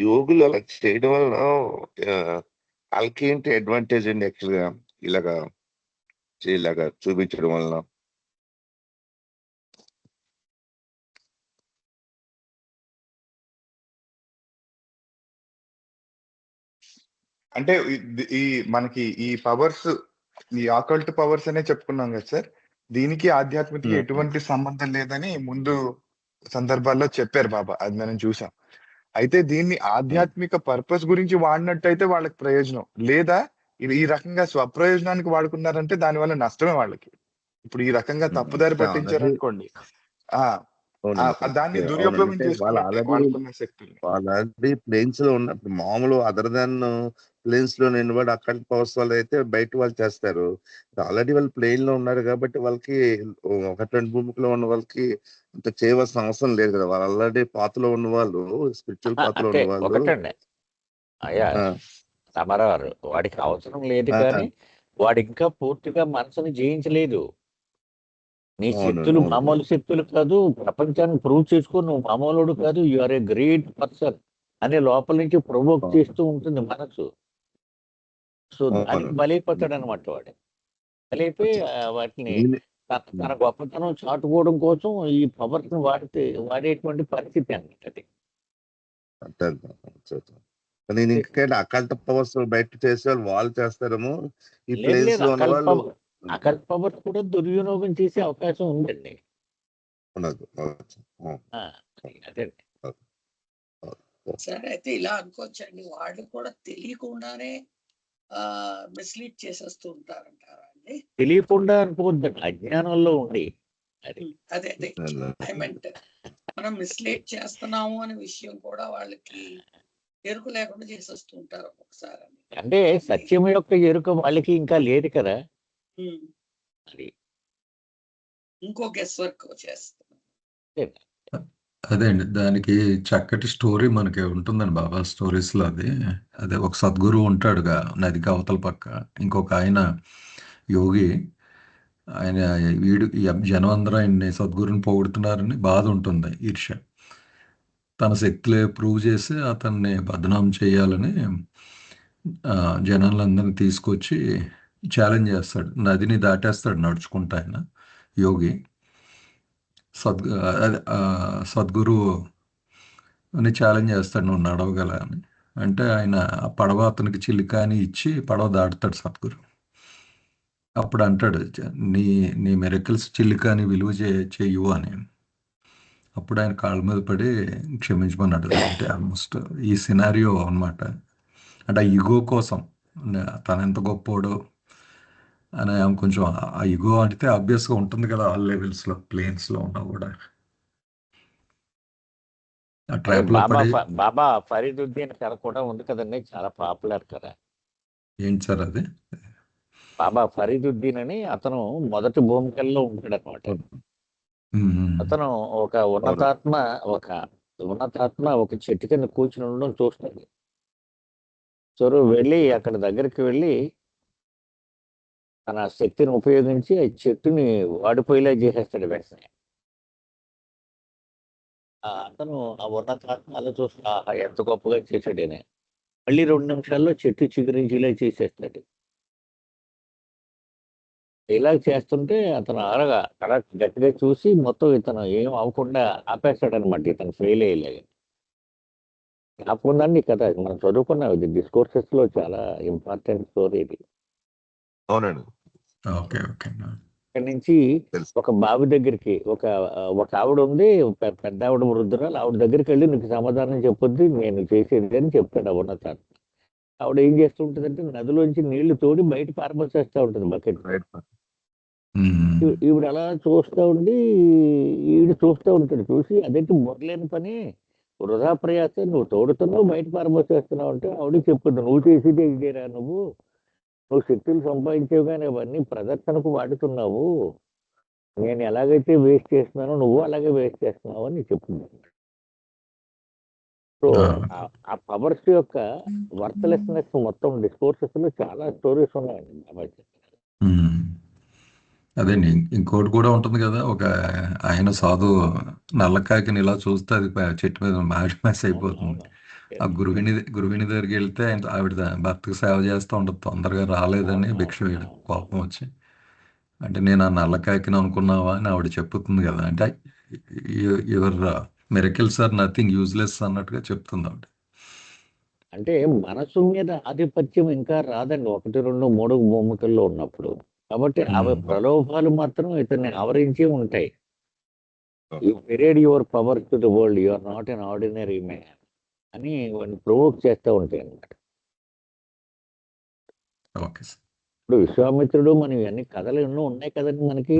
యోగులు అలా చేయడం వలన వాళ్ళకి ఏంటి అడ్వాంటేజ్ అండి యాక్చువల్గా ఇలాగా చూపించడం వలన? అంటే ఈ మనకి ఈ పవర్స్, ఈ ఆకల్ట్ పవర్స్ అనే చెప్పుకున్నాం కదా సార్. దీనికి ఆధ్యాత్మికతకి ఎటువంటి సంబంధం లేదని ముందు సందర్భాల్లో చెప్పారు బాబా, అది మనం చూసాం. అయితే దీన్ని ఆధ్యాత్మిక పర్పస్ గురించి వాడినట్టయితే వాళ్ళకి ప్రయోజనం, లేదా ఈ రకంగా స్వప్రయోజనానికి వాడుకున్నారంటే దానివల్ల నష్టమే వాళ్ళకి. ఇప్పుడు ఈ రకంగా తప్పుదారి పట్టించారు అనుకోండి, దాన్ని దురుపయోగం చేసుకున్నట్టే వాళ్ళకున్న శక్తుల్ని. ఆల్రెడీ ప్లేన్స్ లో ఉన్నప్పుడు మామూలు అదర్ దాన్ ప్లేన్స్ లో నిలబడి అక్కడ పవర్స్ వాళ్ళు అయితే బయట వాళ్ళు చేస్తారు. ఆల్రెడీ వాళ్ళు ప్లేన్ లో ఉన్నారు కాబట్టి వాళ్ళకి ఒకటి భూమికలో ఉన్న వాళ్ళకి అంత చేయవలసిన అవసరం లేదు కదా. వాళ్ళు ఆల్రెడీ పాతలో ఉన్న వాళ్ళు, స్పిరిచువల్ పాతలో అంటే ఉన్న వాళ్ళు. ఒకటండి అయ్యా రామారావు, వాడికి అవసరం లేదు కానీ వాడు ఇంకా పూర్తిగా మనసుని జయించలేదు. నీ శక్తులు మామూలు శక్తులు కాదు, ప్రపంచాన్ని ప్రూవ్ చేసుకో, నువ్వు మామూలుడు కాదు, you are a great person అనే లోపల నుంచి ప్రొవోక్ చేస్తూ ఉంటుంది మనసు. సో దానికి బలైపోతాడు అనమాట వాడు. బలైపోయి వాటిని తన గొప్పతనం చాటుకోవడం కోసం ఈ పవర్స్ ని వాడేటువంటి పరిస్థితి అన్నమాట అది. నేను ఇంకా అకల్ట్ పవర్స్ బయట చేసే వాళ్ళు చేస్తారేమో. ఈ ప్లేన్స్ లో ఉన్న వాళ్ళు అకల్ట్ పవర్స్ కూడా దుర్వినియోగం చేసే అవకాశం ఉందండి. అదే సరే, అయితే ఇలా అనుకోవచ్చండి, వాళ్ళు కూడా తెలియకుండానే మిస్లీడ్ చేసేస్తూ ఉంటారంటారా అండి? తెలియకుండా అనుకోవద్దండి, అజ్ఞానంలో ఉండి. అది అదే ఐ మెంట్ మనం మిస్లీడ్ చేస్తున్నాము అనే విషయం కూడా వాళ్ళకి ఎరుక లేకుండా చేసేస్తూ ఉంటారు ఒక్కొక్కసారి. అంటే సత్యం యొక్క ఎరుక వాళ్ళకి ఇంకా లేదు కదా. అది ఇంకో గెస్ వర్క్ చేస్తున్నారు. అదే అండి, దానికి చక్కటి స్టోరీ మనకి ఉంటుందండి బాబా స్టోరీస్ లో. అదే ఒక సద్గురు ఉంటాడుగా నదికి అవతల పక్క, ఇంకొక ఆయన యోగి. ఆయన జనం అందరూ ఆయన్ని సద్గురుని పొగుడుతున్నారని బాధ ఉంటుంది, ఈర్ష్య. తన శక్తులే ప్రూవ్ చేసి అతన్ని బదనాం చేయాలని జనాలందరినీ తీసుకొచ్చి ఛాలెంజ్ చేస్తాడు. నదిని దాటేస్తాడు నడుచుకుంటా ఆయన యోగి. సద్గురు అని ఛాలెంజ్ చేస్తాడు, నువ్వు నడవగల అని. అంటే ఆయన ఆ పడవ అతనికి చిలికాని ఇచ్చి పడవ దాటుతాడు సద్గురు. అప్పుడు అంటాడు, నీ నీ మెరకల్స్ చిల్లికాని విలువ చేయు అని. అప్పుడు ఆయన కాళ్ళ మీద పడి క్షమించమన్నాడు. అంటే ఆల్మోస్ట్ ఈ సినారియో అనమాట. అంటే ఆ ఇగో కోసం, తను ఎంత గొప్పోడో అని కొంచెం ఆ ఇగో అంటే ఆబ్వియస్గా ఉంటుంది కదా, ఆల్ లెవెల్స్లో ప్లేన్స్లో ఉన్నా కూడా. బాబా ఫరీదుద్దీన్ కథ కూడా ఉంది కదండి, చాలా పాపులర్ కదా. ఏంటి సార్ అది? బాబా ఫరీదుద్దీన్ అని అతను మొదటి భూమికల్లో ఉంటాడు అనమాట. అతను ఒక ఉన్నతాత్మ ఒక చెట్టు కింద కూర్చుని ఉండడం చూస్తుంది. వెళ్ళి అక్కడ దగ్గరికి వెళ్ళి తన శక్తిని ఉపయోగించి ఆ చెట్టుని వాడిపోయేలా చేసేస్తాడు వెంటనే. అతను ఆ ఉన్నతాత్మ అలా చూస్తా ఎంత గొప్పగా చేశాడని మళ్ళీ 2 నిమిషాల్లో చెట్టు చిగురించేలా చేసేస్తాడు. ఇలా చేస్తుంటే అతను అలా గట్టిగా చూసి మొత్తం ఇతను ఏం అవ్వకుండా ఆపేస్తాడనమాట, ఇతను ఫెయిల్ అయ్యేలాగా. జ్ఞాపకుందండి కదా, మనం చదువుకున్నాం, ఇది డిస్కోర్సెస్ లో చాలా ఇంపార్టెంట్ స్టోరీ ఇది. అవునండి. అక్కడి నుంచి ఒక బావి దగ్గరికి ఒక ఆవిడ ఉంది, పెద్ద ఆవిడ వృద్ధురాలు. ఆవిడ దగ్గరికి వెళ్ళి నీకు సమాధానం చెప్పొద్ది, నేను చేసేది అని చెప్తాడు ఉన్నతాత్మ. ఆవిడ ఏం చేస్తుంటుందంటే నదిలోంచి నీళ్లు తోడి బయట పారబోసేస్తూ ఉంటుంది బకెట్. ఈవిడ అలా చూస్తూ ఉండి ఈవిడ చూస్తూ ఉంటాడు. చూసి అదేంటి మొదలైన పని, వృధా ప్రయాసం, నువ్వు తోడుతున్నావు బయట పారబోసేస్తున్నావు అంటే ఆవిడ చెప్తుంది, నువ్వు చేసేది ఇదేరా, నువ్వు నువ్వు శక్తులు సంపాదించావు కానీ అవన్నీ ప్రదర్శనకు వాడుతున్నావు. నేను ఎలాగైతే వేస్ట్ చేస్తున్నానో నువ్వు అలాగే వేస్ట్ చేస్తున్నావు అని చెప్తుంది. సో ఆ, ఆ పవర్స్ యొక్క వర్త్లెస్నెస్ మొత్తం డిస్కోర్సెస్ లో చాలా స్టోరీస్ ఉన్నాయండి బాబాజీ. ఉమ్. అదేండి ఇంకోటి కూడా ఉంటుంది కదా, ఒక ఆయన సాధు నల్లకాకిని ఇలా చూస్తే అది చెట్టు మీద మ్యాష్ అయిపోతుంది. ఆ గృహిణి దగ్గరికి వెళ్తే ఆవిడ భర్తకు సేవ చేస్తూ ఉంటుంది, తొందరగా రాలేదని భిక్ష వేయడం కోపం వచ్చి. అంటే నేను ఆ నల్లకాకిని అనుకున్నావా అని ఆవిడ చెప్పుతుంది కదా, అంటే your miracles are nothing useless అన్నట్టుగా చెప్తుంది ఆవిడ. అంటే మనసు మీద ఆధిపత్యం ఇంకా రాదండి 1, 2, 3 భూమికల్లో ఉన్నప్పుడు. కాబట్టి అవి ప్రలోభాలు మాత్రం ఇతన్ని ఆవరించి ఉంటాయి. You period your power to the world, you are not an ordinary man అని వాడిని ప్రొవోక్ చేస్తూ ఉంటాయి అన్నమాట. Okay sir. ఇప్పుడు విశ్వామిత్రుడు మనం ఇవన్నీ కథలు ఎన్నో ఉన్నాయి కదండి మనకి.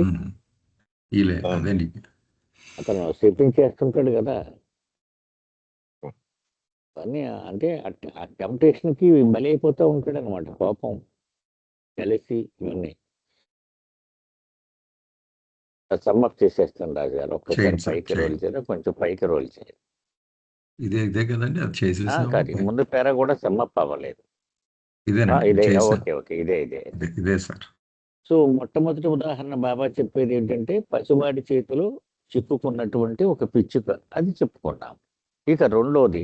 అదేండి అతను శపించేస్తుంటాడు కదా అన్నీ. అంటే ఆ టెంప్టేషన్ కి బలి అయిపోతూ ఉంటాడు అనమాట. కోపం, కలిసి ఇవన్నీ సమ్మప్ చేసేస్తాను రాజుగారు. ఒక్కసారి చేయండి సార్, పైకి రోల్ చేయడం, కొంచెం పైకి రోల్ చేయాలి. ఇదే కదండి అది చేసేసాము. కాదు, ముందు పేర కూడా సమ్మప్ అవ్వలేదు. ఇదేనండి ఇదే చేసా. ఓకే ఇదే. ఇదే సార్. సో మొట్టమొదటి ఉదాహరణ బాబా చెప్పేది ఏంటంటే పసివాడి చేతిలో చిక్కుకున్నటువంటి ఒక పిచ్చుక, అది చెప్పుకున్నాం. ఇక రెండోది,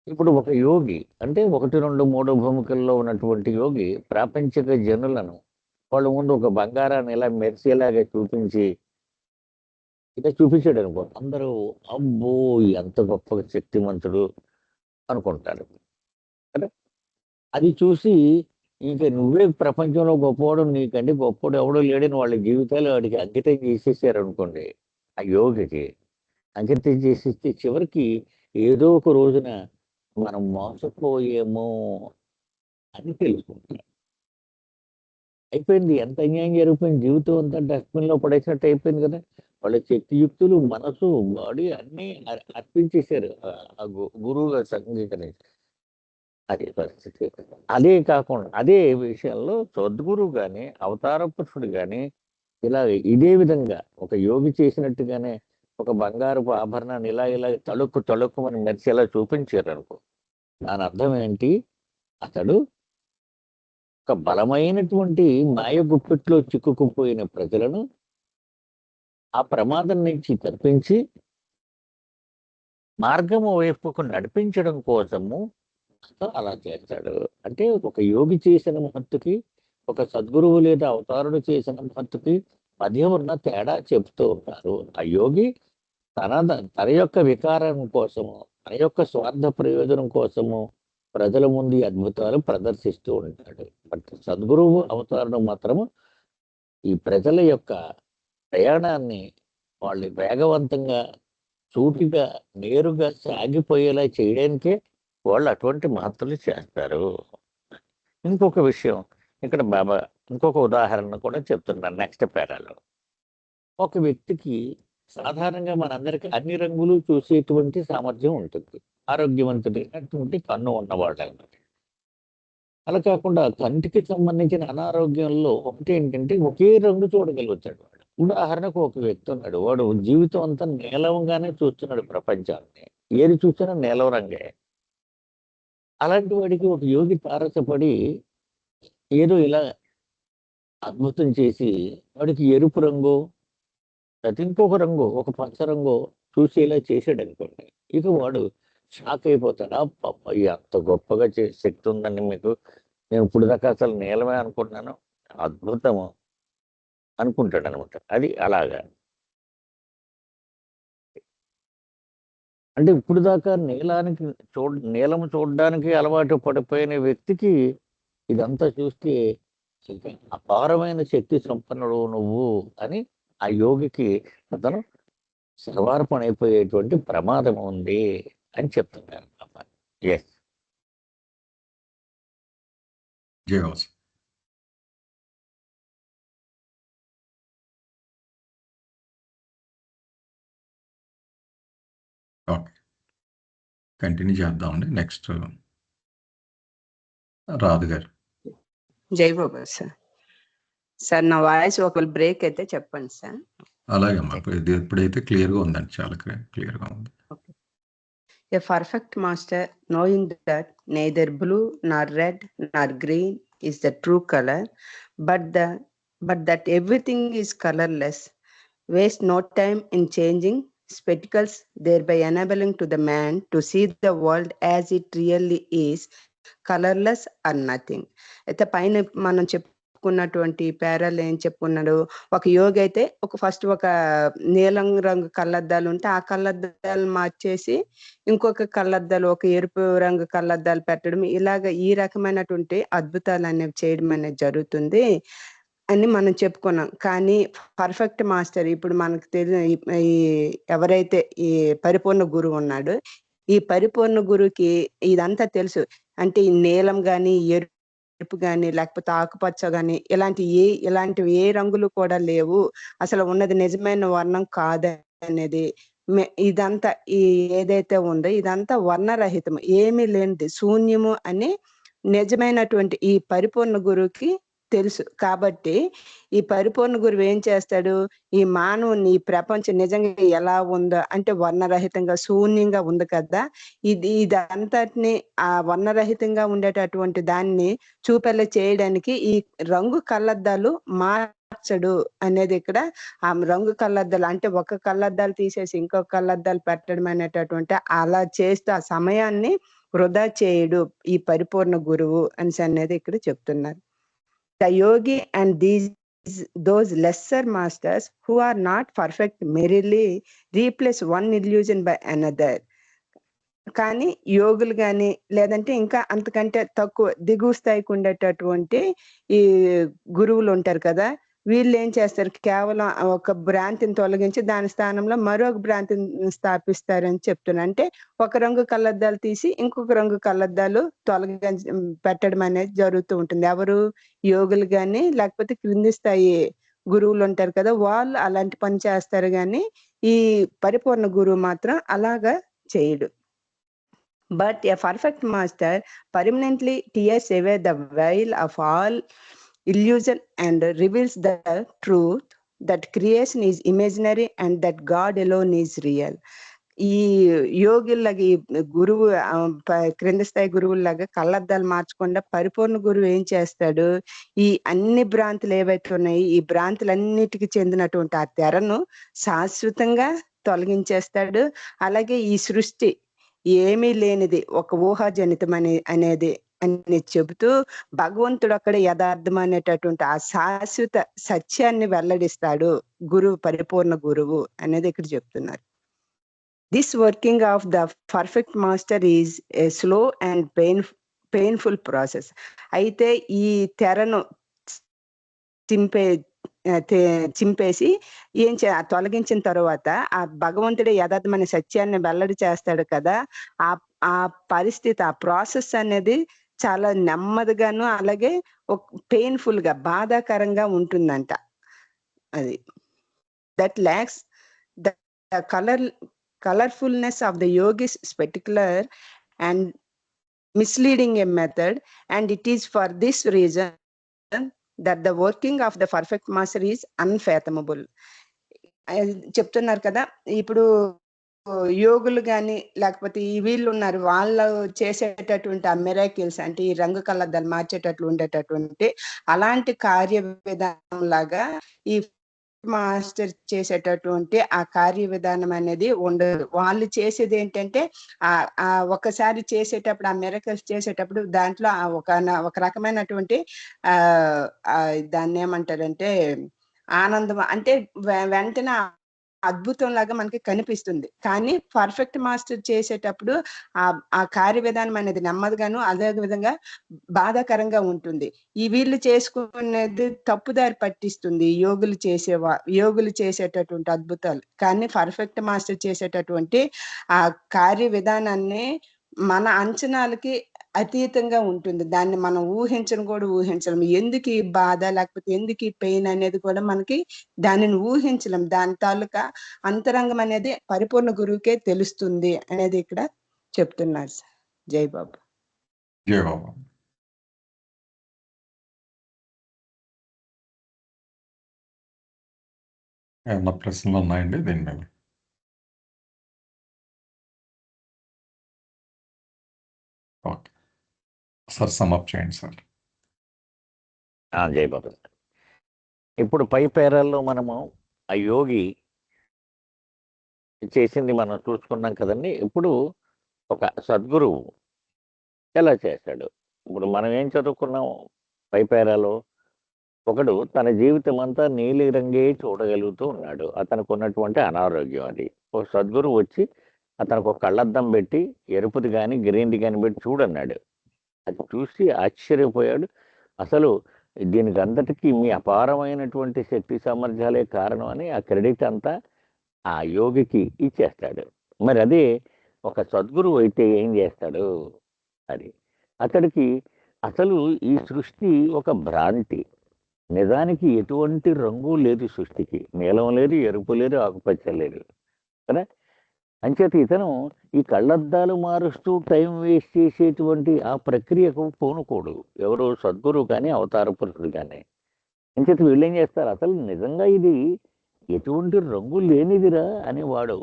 ఇప్పుడు ఒక యోగి అంటే 1, 2, 3 భూమికల్లో ఉన్నటువంటి యోగి ప్రాపంచిక జనులను వాళ్ళ ముందు ఒక బంగారాన్ని ఇలా మెరిసేలాగా చూపించి ఇలా చూపించాడు అనుకో, అందరూ అబ్బో ఎంత గొప్ప శక్తిమంతుడు అనుకుంటారు కదా. అది చూసి ఇంక నువ్వే ప్రపంచంలో గొప్పవాడు, నీకంటే గొప్పవాడు ఎవడో లేడని వాళ్ళ జీవితాలు వాడికి అంకితం చేసేసారు అనుకోండి. ఆ యోగికి అంకితం చేసేస్తే చివరికి ఏదో ఒక రోజున మనం మోసపోయేమో అని తెలుసుకుంటాం. అయిపోయింది, ఎంత అన్యాయం జరిగిపోయింది, జీవితం అంతా డస్ట్బిన్ లో పడేసినట్టు అయిపోయింది కదా. వాళ్ళ శక్తియుక్తులు, మనసు, బాడీ అన్ని అర్పించేశారు ఆ గురువు గారు సంగీకరించి. అదే పరిస్థితి. అదే కాకుండా అదే విషయంలో సద్గురువు కానీ అవతార పురుషుడు కానీ ఇలా ఇదే విధంగా ఒక యోగి చేసినట్టుగానే ఒక బంగారపు ఆభరణాన్ని ఇలా తళుక్కుమని మెరిసేలా చూపించారు అనుకో, దాని అర్థం ఏంటి, అతడు ఒక బలమైనటువంటి మాయ గుప్పిట్లో చిక్కుకుపోయిన ప్రజలను ఆ ప్రమాదం నుంచి తప్పించి మార్గము వైపుకు నడిపించడం కోసము అలా చేస్తాడు. అంటే ఒక యోగి చేసిన మహత్తుకి, ఒక సద్గురువు లేదా అవతారుడు చేసిన మహత్తుకి మధ్య ఉన్న తేడా చెప్తూ ఉంటారు. ఆ యోగి తన యొక్క వికారం కోసము, తన యొక్క స్వార్థ ప్రయోజనం కోసము ప్రజల ముందు ఈ అద్భుతాలు ప్రదర్శిస్తూ ఉంటాడు. బట్ సద్గురువు అవతారుడు మాత్రము ఈ ప్రజల యొక్క ప్రయాణాన్ని వాళ్ళు వేగవంతంగా, సూటిగా, నేరుగా సాగిపోయేలా చేయడానికే వాళ్ళు అటువంటి మాత్రలు చేస్తారు. ఇంకొక విషయం ఇక్కడ బాబా ఇంకొక ఉదాహరణ కూడా చెప్తున్నారు నెక్స్ట్ పేరాలో. ఒక వ్యక్తికి సాధారణంగా మనందరికీ అన్ని రంగులు చూసేటువంటి సామర్థ్యం ఉంటుంది, ఆరోగ్యవంతుడైనటువంటి కన్ను ఉన్నవాళ్ళు అన్నమాట. అలా కాకుండా కంటికి సంబంధించిన అనారోగ్యంలో ఒకటి ఏంటంటే ఒకే రంగు చూడగలుగుతాడు వాడు. ఉదాహరణకు ఒక వ్యక్తి ఉన్నాడు, వాడు జీవితం అంతా నీలంగానే చూస్తున్నాడు ప్రపంచాన్ని, ఏది చూసినా నీలం రంగే. అలాంటి వాడికి ఒక యోగి తారసపడి ఏదో ఇలా అద్భుతం చేసి వాడికి ఎరుపు రంగు, అది ఇంకొక రంగు, ఒక పచ్చ రంగు చూసేలా చేసాడు అనుకోండి, ఇక వాడు షాక్ అయిపోతాడు. అబ్బబ్బా ఎంత గొప్పగా శక్తి ఉందండి మీకు, నేను ఇప్పుడు దాకా అసలు నీలమే అనుకుంటున్నాను, అద్భుతము అనుకుంటాడు అనమాట. అది అలాగా. అంటే ఇప్పుడు దాకా నీలం చూడడానికి అలవాటు పడిపోయిన వ్యక్తికి ఇదంతా చూస్తే అపారమైన శక్తి సంపన్నుడు నువ్వు అని ఆ యోగికి అతను సర్వార్పణ అయిపోయేటువంటి ప్రమాదం ఉంది అని చెప్తున్నారు. ఎస్, జయవాస్. ఓకే, కంటిన్యూ చేద్దామండి నెక్స్ట్. రాధ గారు. జై బాబా సార్. సార్ నా వాయిస్ ఒకవేళ బ్రేక్ అయితే చెప్పండి సార్. అలాగేమ్మా, ఇప్పుడైతే క్లియర్గా ఉందండి, చాలా క్లియర్గా ఉంది. A perfect master, knowing that neither blue nor red nor green is the true color, but that everything is colorless, waste no time in changing spectacles, thereby enabling to the man to see the world as it really is, colorless or nothing. అయితే పైన మనం చెప్పుకున్నటువంటి పేరాలు ఏం చెప్పుకున్నాడు, ఒక యోగి అయితే ఫస్ట్ ఒక నీలం రంగు కళ్ళద్దాలు ఉంటే ఆ కళ్ళద్దాలు మార్చేసి ఇంకొక కళ్ళద్దాలు, ఒక ఎరుపు రంగు కళ్ళద్దాలు పెట్టడం, ఇలాగ ఈ రకమైనటువంటి అద్భుతాలు అనేవి చేయడం అనేది జరుగుతుంది అని మనం చెప్పుకున్నాం. కానీ పర్ఫెక్ట్ మాస్టర్ ఇప్పుడు మనకు ఈ ఎవరైతే ఈ పరిపూర్ణ గురువు ఉన్నాడు, ఈ పరిపూర్ణ గురువుకి ఇదంతా తెలుసు. అంటే ఈ నీలం గాని, ఎరుపు గాని, లేకపోతే ఆకుపచ్చ గాని, ఇలాంటివి ఏ రంగులు కూడా లేవు, అసలు ఉన్నది నిజమైన వర్ణం కాదనేది, ఇదంతా ఏదైతే ఉందో ఇదంతా వర్ణరహితం, ఏమీ లేనిది, శూన్యము అని నిజమైనటువంటి ఈ పరిపూర్ణ గురువుకి తెలుసు. కాబట్టి ఈ పరిపూర్ణ గురువు ఏం చేస్తాడు, ఈ మానవుని, ఈ ప్రపంచం నిజంగా ఎలా ఉందో అంటే వర్ణరహితంగా శూన్యంగా ఉంది కదా, ఇదంతటిని ఆ వర్ణరహితంగా ఉండేటటువంటి దాన్ని చూపెల్ల చేయడానికి ఈ రంగు కళ్ళద్దాలు మార్చడు అనేది ఇక్కడ ఆ రంగు కళ్ళద్దాలు అంటే ఒక కళ్ళద్దాలు తీసేసి ఇంకొక కళ్ళద్దాలు పెట్టడం అనేటటువంటి అలా చేస్తూ ఆ సమయాన్ని వృధా చేయడు ఈ పరిపూర్ణ గురువు అనేది ఇక్కడ చెప్తున్నారు. The yogi and those lesser masters who are not perfect merely replace one illusion by another. కానీ యోగులు కానీ లేదంటే ఇంకా అంతకంటే తక్కువ దిగువ స్థాయికి ఉండేటటువంటి ఈ గురువులు ఉంటారు కదా, వీళ్ళు ఏం చేస్తారు, కేవలం ఒక భ్రాంతిని తొలగించి దాని స్థానంలో మరొక భ్రాంతిని స్థాపిస్తారని చెప్తున్నారు. అంటే ఒక రంగు కళ్ళద్దాలు తీసి ఇంకొక రంగు కళ్ళద్దాలు పెట్టడం అనేది జరుగుతూ ఉంటుంది. ఎవరు, యోగులు కానీ లేకపోతే క్రింది స్థాయి గురువులు ఉంటారు కదా, వాళ్ళు అలాంటి పని చేస్తారు. కానీ ఈ పరిపూర్ణ గురువు మాత్రం అలాగా చేయడు. But a perfect master permanently tears away the veil of all illusion and reveals the truth that creation is imaginary and that God alone is real. ఈ యోగుల్లాగా ఈ గురువు క్రింద స్థాయి గురువులాగా కళ్ళద్దాలు మార్చకుండా పరిపూర్ణ గురువు ఏం చేస్తాడు, ఈ అన్ని భ్రాంతులు ఏవైతే ఉన్నాయి ఈ భ్రాంతులన్నిటికీ చెందినటువంటి ఆ తెరను శాశ్వతంగా తొలగించేస్తాడు. అలాగే ఈ సృష్టి ఏమీ లేనిది, ఒక ఊహాజనితం అనేది అని చెబుతూ భగవంతుడు అక్కడ యథార్థం అనేటటువంటి ఆ శాశ్వత సత్యాన్ని వెల్లడిస్తాడు గురువు, పరిపూర్ణ గురువు అనేది ఇక్కడ చెప్తున్నారు. This working of the perfect master is a slow and painful process. అయితే ఈ తెరను చింపేసి తొలగించిన తర్వాత ఆ భగవంతుడే యథార్థమైన సత్యాన్ని వెల్లడి చేస్తాడు కదా, ఆ పరిస్థితి, ఆ ప్రాసెస్ అనేది చాలా నెమ్మదిగాను అలాగే పెయిన్ఫుల్ గా బాధాకరంగా ఉంటుందంట. అది that lacks the colourfulness of the yogis spectacular and misleading a method, and it is for this reason that the working of the perfect master is unfathomable. చెప్తున్నారు కదా, ఇప్పుడు యోగులు కానీ లేకపోతే ఈ వీళ్ళు ఉన్నారు, వాళ్ళు చేసేటటువంటి ఆ మిరాకిల్స్ అంటే ఈ రంగు కళ్ళద్దాలు మార్చేటట్లు ఉండేటటువంటి అలాంటి కార్య విధానం లాగా ఈ మాస్టర్ చేసేటటువంటి ఆ కార్య విధానం అనేది ఉండదు. వాళ్ళు చేసేది ఏంటంటే ఆ ఒకసారి చేసేటప్పుడు, ఆ మిరకల్స్ చేసేటప్పుడు దాంట్లో ఒక రకమైనటువంటి దాన్ని ఏమంటారంటే ఆనందం, అంటే వెంటనే అద్భుతం లాగా మనకి కనిపిస్తుంది. కానీ పర్ఫెక్ట్ మాస్టర్ చేసేటప్పుడు ఆ కార్య విధానం అనేది నెమ్మదిగాను అదే విధంగా బాధాకరంగా ఉంటుంది. ఈ వీళ్ళు చేసుకునేది తప్పుదారి పట్టిస్తుంది యోగులు చేసేటటువంటి అద్భుతాలు. కానీ పర్ఫెక్ట్ మాస్టర్ చేసేటటువంటి ఆ కార్య విధానాన్ని మన అంచనాలకి అతీతంగా ఉంటుంది. దాన్ని మనం ఊహించలేం. ఎందుకు ఈ బాధ లేకపోతే ఎందుకు ఈ పెయిన్ అనేది కూడా మనకి దానిని ఊహించలేం. దాని తాలూకా అంతరంగం అనేది పరిపూర్ణ గురువుకే తెలుస్తుంది అనేది ఇక్కడ చెప్తున్నారు. జై బాబా. జై బాబా. ఏమన్నా ప్రశ్నలు ఉన్నాయండి దీని మీద? ఓకే సార్, సమప్ చేయండి సార్. జై బాబా. ఇప్పుడు పై పేరాల్లో మనము ఆ యోగి చేసింది మనం చూసుకున్నాం కదండి. ఇప్పుడు ఒక సద్గురువు ఎలా చేశాడు? ఇప్పుడు మనం ఏం చదువుకున్నాం పై పేరాలో? ఒకడు తన జీవితం అంతా నీలి రంగే చూడగలుగుతూ ఉన్నాడు. అతనికి ఉన్నటువంటి అనారోగ్యం అది. ఒక సద్గురువు వచ్చి అతనికి ఒక కళ్ళద్దం పెట్టి ఎరుపుది కానీ గ్రీన్ది కానీ పెట్టి చూడన్నాడు. అది చూసి ఆశ్చర్యపోయాడు. అసలు దీనికి అంతటికీ మీ అపారమైనటువంటి శక్తి సామర్థ్యాలే కారణం అని ఆ క్రెడిట్ అంతా ఆ యోగికి ఇచ్చేస్తాడు. మరి అదే ఒక సద్గురువు అయితే ఏం చేస్తాడు? అది అతడికి అసలు ఈ సృష్టి ఒక భ్రాంతి. నిజానికి ఎటువంటి రంగు లేదు సృష్టికి. నీలం లేదు, ఎరుపు లేదు, ఆకుపచ్చ లేదు కదా. అంచేత ఇతను ఈ కళ్ళద్దాలు మారుస్తూ టైం వేస్ట్ చేసేటువంటి ఆ ప్రక్రియకు పూనుకోడు ఎవరు, సద్గురువు కానీ అవతార పురుషుడు కానీ. అంచేత వీళ్ళు ఏం చేస్తారు? అసలు నిజంగా ఇది ఎటువంటి రంగు లేనిదిరా అనేవాడు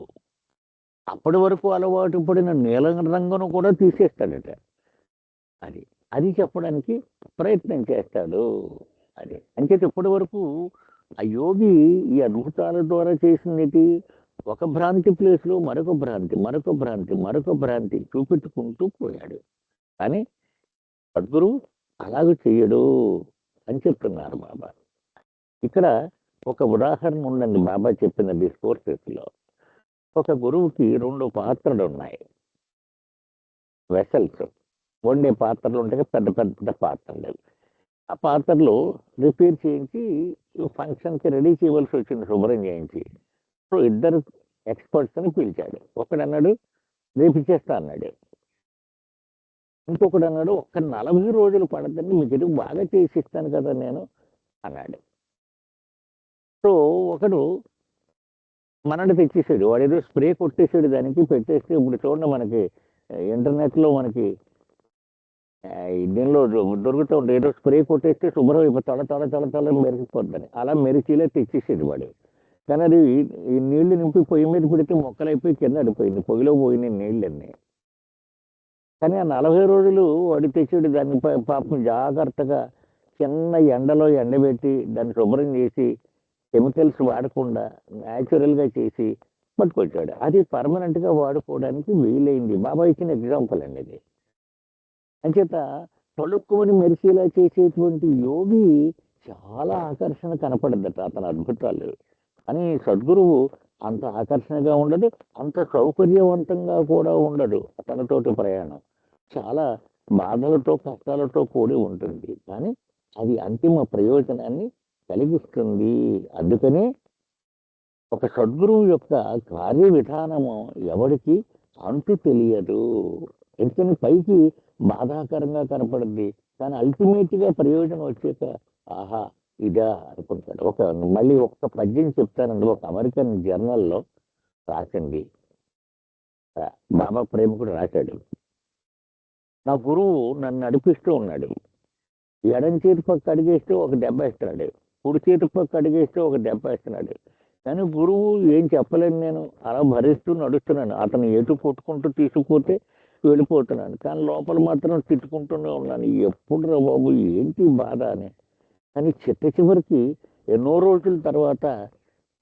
అప్పటి వరకు అలవాటు పడిన నీలం రంగును కూడా తీసేస్తాడట. అది అది చెప్పడానికి ప్రయత్నం చేస్తాడు. అది అంచేత ఇప్పటి వరకు ఆ యోగి ఈ అద్భుతాల ద్వారా చేసింది ఒక భ్రాంతి ప్లేస్లో మరొక భ్రాంతి, మరొక భ్రాంతి, మరొక భ్రాంతి చూపెట్టుకుంటూ పోయాడు. కానీ సద్గురువు అలాగే చెయ్యడు అని చెప్తున్నారు బాబా. ఇక్కడ ఒక ఉదాహరణ ఉందండి బాబా చెప్పిన డిస్కోర్సెస్లో. ఒక గురువుకి 2 పాత్రలు ఉన్నాయి, వెసల్స్. వండే పాత్రలు ఉంటాయి, పెద్ద పెద్ద పాత్రలు. ఆ పాత్రలు రిపేర్ చేయించి ఫంక్షన్కి రెడీ చేయవలసి వచ్చింది, శుభ్రం చేయించి. సో 2 ఎక్స్పర్ట్స్ని పిలిచాడు. ఒకడు అన్నాడు రేపు ఇచ్చేస్తా అన్నాడు. ఇంకొకడు అన్నాడు ఒక్క 40 రోజులు పడద్దని, మీకు ఎదుగు బాగా చేసి ఇస్తాను కదా నేను అన్నాడు. సో ఒకడు మనని తెచ్చేసాడు. వాడు ఏదో స్ప్రే కొట్టేసాడు, దానికి పెట్టేస్తే ఇప్పుడు చూడండి మనకి ఇంటర్నెట్లో మనకి దీనిలో దొరుకుతూ ఉంటాయి. ఏదో స్ప్రే కొట్టేస్తే శుభ్రం అయిపోయి తల తల తల తల మెరిసిపోద్దని. అలా మెరిచిలే తెచ్చేసాడు వాడు. కానీ అది ఈ నీళ్లు నింపి పొయ్యి మీద పెడితే మొక్కలైపోయి కింద అడిపోయింది, పొయ్యిలో పోయినాయి నీళ్ళన్నీ. కానీ ఆ 40 రోజులు వాడు తెచ్చాడు దాన్ని. పాపం జాగ్రత్తగా చిన్న ఎండలో ఎండబెట్టి దాన్ని శుభ్రం చేసి కెమికల్స్ వాడకుండా న్యాచురల్గా చేసి పట్టుకొచ్చాడు. అది పర్మనెంట్గా వాడుకోవడానికి వీలైంది. బాబా ఇచ్చిన ఎగ్జాంపుల్ అండి ఇది. అంచేత తొలుక్కుమని మెరిసేలా చేసేటువంటి యోగి చాలా ఆకర్షణ కనపడద్దట అతని అద్భుతాలు. అని సద్గురువు అంత ఆకర్షణగా ఉండదు, అంత సౌకర్యవంతంగా కూడా ఉండడు. అతనితోటి ప్రయాణం చాలా బాధలతో కష్టాలతో కూడి ఉంటుంది, కానీ అది అంతిమ ప్రయోజనాన్ని కలిగిస్తుంది. అందుకనే ఒక సద్గురువు యొక్క కార్య విధానము ఎవరికి అంతు తెలియదు. ఎందుకని పైకి బాధాకరంగా కనపడుద్ది, కానీ అల్టిమేట్గా ప్రయోజనం వచ్చాక ఆహా ఇదా అనుకుంటాడు. మళ్ళీ ఒక్క పద్యం చెప్తానండి. ఒక అమెరికన్ జర్నల్లో రాసింది, బాబా ప్రేమికుడు రాశాడు. నా గురువు నన్ను నడిపిస్తూ ఉన్నాడు. ఎడం చేతి పక్క అడిగేస్తే ఒక దెబ్బ ఇస్తున్నాడు, కుడి చేతి పక్క అడిగేస్తే ఒక దెబ్బ ఇస్తున్నాడు. కానీ గురువు ఏం చెప్పలేను, నేను అలా భరిస్తూ నడుస్తున్నాను. అతను ఎటు కొట్టుకుంటూ తీసుకుపోతే వెళ్ళిపోతున్నాను, కానీ లోపల మాత్రం తిట్టుకుంటూనే ఉన్నాను. ఎప్పుడు రా బాబు ఏంటి బాధ అని. కానీ చివరికి ఎన్నో రోజుల తర్వాత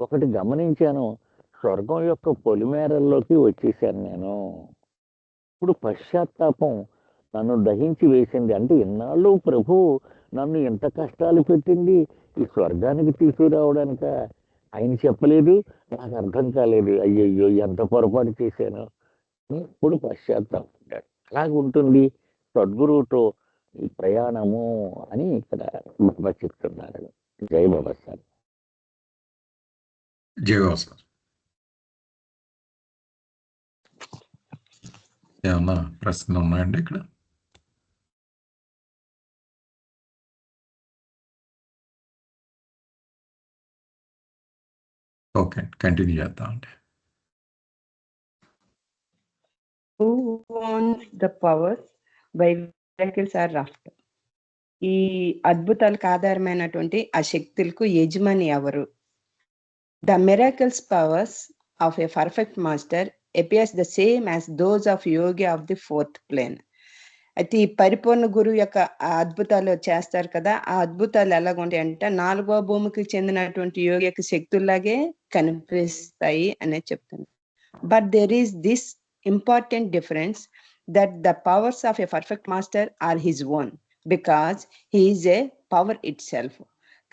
ఒకటి గమనించాను, స్వర్గం యొక్క పొలిమేరల్లోకి వచ్చేసాను నేను. ఇప్పుడు పశ్చాత్తాపం నన్ను దహించి వేసింది. అంటే ఇన్నాళ్ళు ప్రభు నన్ను ఎంత కష్టాలు పెట్టింది ఈ స్వర్గానికి తీసుకురావడానిక, ఆయన చెప్పలేదు, నాకు అర్థం కాలేదు. అయ్యయ్యో ఎంత పొరపాటు చేశాను. ఇప్పుడు పశ్చాత్తాపం. అలాగే ఉంటుంది సద్గురువుతో ఈ ప్రయాణము అని ఇక్కడ బాబా చెప్తున్నారు. జై బాబా సార్. జై బాబా సార్. ఏమన్నా ప్రశ్నలు ఉన్నాయండి ఇక్కడ? ఓకే, కంటిన్యూ చేద్దాం అండి. Who owns the power by miracles are after? ఈ అద్భుతాలకు ఆధారమైనటువంటి ఆ శక్తులకు యజమాని ఎవరు? The miraculous powers of a perfect master appears the same as those of yogi of the fourth plane. అయితే ఈ పరిపూర్ణ గురువు యొక్క ఆ అద్భుతాలు చేస్తారు కదా, ఆ అద్భుతాలు ఎలాగుంటాయి అంటే 4వ భూమికి చెందినటువంటి యోగి యొక్క శక్తుల్లాగే కనిపిస్తాయి అనేది చెప్తుంది. But there is this important difference that the powers of a perfect master are his own because he is a power itself.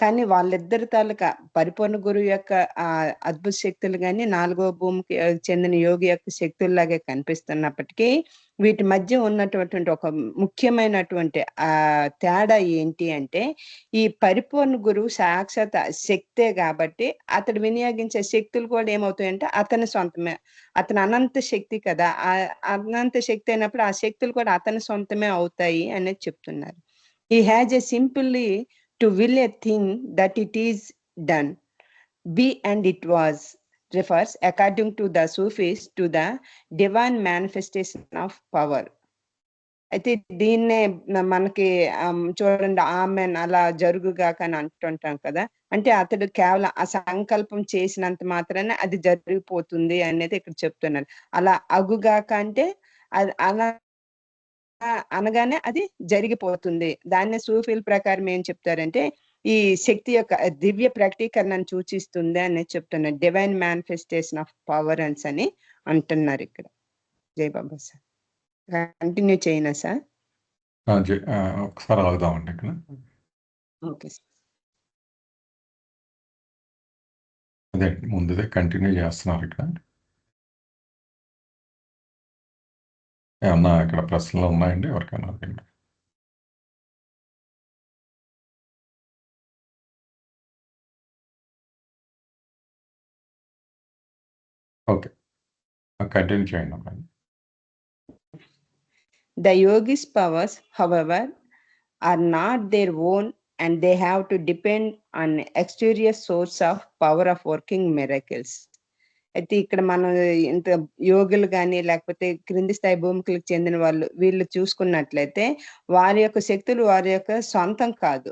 కానీ వాళ్ళిద్దరి తాలూకా పరిపూర్ణ గురువు యొక్క ఆ అద్భుత శక్తులు కానీ 4వ భూమికి చెందిన యోగి యొక్క శక్తుల్లాగే కనిపిస్తున్నప్పటికీ వీటి మధ్య ఉన్నటువంటి ఒక ముఖ్యమైనటువంటి ఆ తేడా ఏంటి అంటే, ఈ పరిపూర్ణ గురువు సాక్షాత్ శక్తే కాబట్టి అతడు వినియోగించే శక్తులు కూడా ఏమవుతాయంటే అతని సొంతమే. అతను అనంత శక్తి కదా, ఆ అనంత శక్తి అయినప్పుడు ఆ శక్తులు కూడా అతని సొంతమే అవుతాయి అనేది చెప్తున్నారు. He has a simply to will a thing that it is done. Be and it was refers, according to the Sufis, to the divine manifestation of power. అయితే దీన్నే మనకి చూడండి ఆమెన్ అలా జరుగుగాక అని అంటుంటాం కదా, అంటే అతడు కేవలం ఆ సంకల్పం చేసినంత మాత్రాన అది జరిగిపోతుంది అనేది ఇక్కడ చెప్తున్నారు. అలా అగుగాక అంటే అలా అనగానే అది జరిగిపోతుంది. దాన్నే సూఫీల ప్రకారం ఏం చెప్తారంటే ఈ శక్తి యొక్క దివ్య ప్రకటీకరణను సూచిస్తుంది అనేది చెప్తున్నారు. డివైన్ మేనిఫెస్టేషన్ ఆఫ్ పవర్ అని అంటున్నారు ఇక్కడ. జై బాబా సార్, కంటిన్యూ చేయనా సార్? ఒకసారి ఆగుదామండి ఇక్కడ. Okay sir. అదే ముందుదే కంటిన్యూ చేస్తున్నారు ఇక్కడ. ఏమన్నా ఇక్కడ ప్రశ్నలు ఉన్నాయండి ఎవరికైనా? ఓకే, కంటిన్యూ చేయండి అమ్మా. The yogis' powers, however, are not their own and they have to depend on exterior source of power of working miracles. అయితే ఇక్కడ మనం ఇంత యోగులు కానీ లేకపోతే క్రింది స్థాయి భూమికలకు చెందిన వాళ్ళు వీళ్ళు చూసుకున్నట్లయితే వారి యొక్క శక్తులు వారి యొక్క సొంతం కాదు.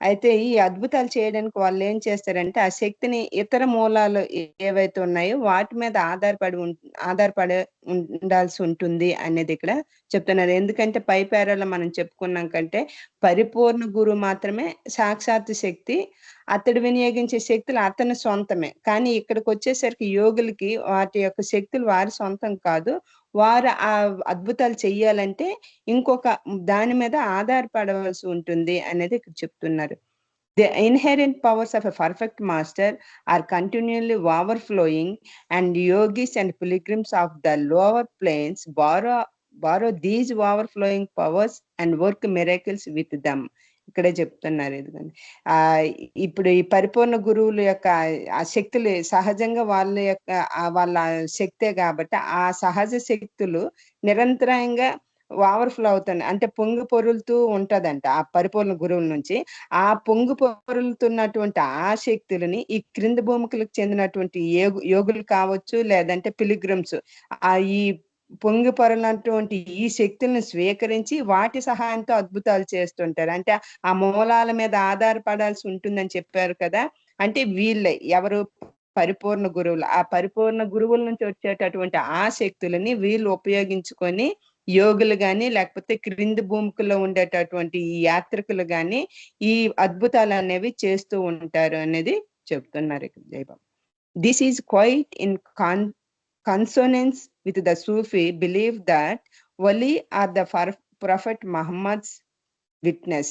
అయితే ఈ అద్భుతాలు చేయడానికి వాళ్ళు ఏం చేస్తారంటే ఆ శక్తిని ఇతర మూలాలు ఏవైతే ఉన్నాయో వాటి మీద ఆధారపడి ఉండాల్సి ఉంటుంది అనేది ఇక్కడ చెప్తున్నారు. ఎందుకంటే పై పేరాలో మనం చెప్పుకున్నాం కంటే పరిపూర్ణ గురువు మాత్రమే సాక్షాత్ శక్తి, అతడు వినియోగించే శక్తులు అతని సొంతమే. కానీ ఇక్కడికి వచ్చేసరికి యోగులకి వాటి యొక్క శక్తులు వారి సొంతం కాదు, వారు ఆ అద్భుతాలు చెయ్యాలంటే ఇంకొక దాని మీద ఆధారపడవలసి ఉంటుంది అనేది ఇక్కడ చెప్తున్నారు. The inherent powers of a perfect master are continually overflowing, and yogis and pilgrims of the lower planes borrow these overflowing powers and work miracles with them. ఇక్కడే చెప్తున్నారు. ఎందుకంటే ఇప్పుడు ఈ పరిపూర్ణ గురువుల యొక్క ఆ శక్తులు సహజంగా వాళ్ళ శక్తే కాబట్టి ఆ సహజ శక్తులు నిరంతరంగా ఓవర్ఫ్లో అవుతుంది, అంటే పొంగి పొరులుతూ ఉంటదంట ఆ పరిపూర్ణ గురువుల నుంచి. ఆ పొంగి పొరులుతున్నటువంటి ఆ శక్తులని ఈ క్రింద భూమికలకు చెందినటువంటి యోగులు కావచ్చు లేదంటే పిలిగ్రిమ్స్ ఆ ఈ పొంగి పొరలటువంటి ఈ శక్తులను స్వీకరించి వాటి సహాయంతో అద్భుతాలు చేస్తుంటారు. అంటే ఆ మూలాల మీద ఆధారపడాల్సి ఉంటుందని చెప్పారు కదా, అంటే వీళ్ళే ఎవరు పరిపూర్ణ గురువులు. ఆ పరిపూర్ణ గురువుల నుంచి వచ్చేటటువంటి ఆ శక్తులని వీళ్ళు ఉపయోగించుకొని యోగులు గాని లేకపోతే క్రింది భూమికలో ఉండేటటువంటి ఈ యాత్రికులు గాని ఈ అద్భుతాలు అనేవి చేస్తూ ఉంటారు అనేది చెప్తున్నారు ఇక్కడ Jayababu. This is quiet in consonance with the Sufi belief that wali are the Prophet Muhammad's witness.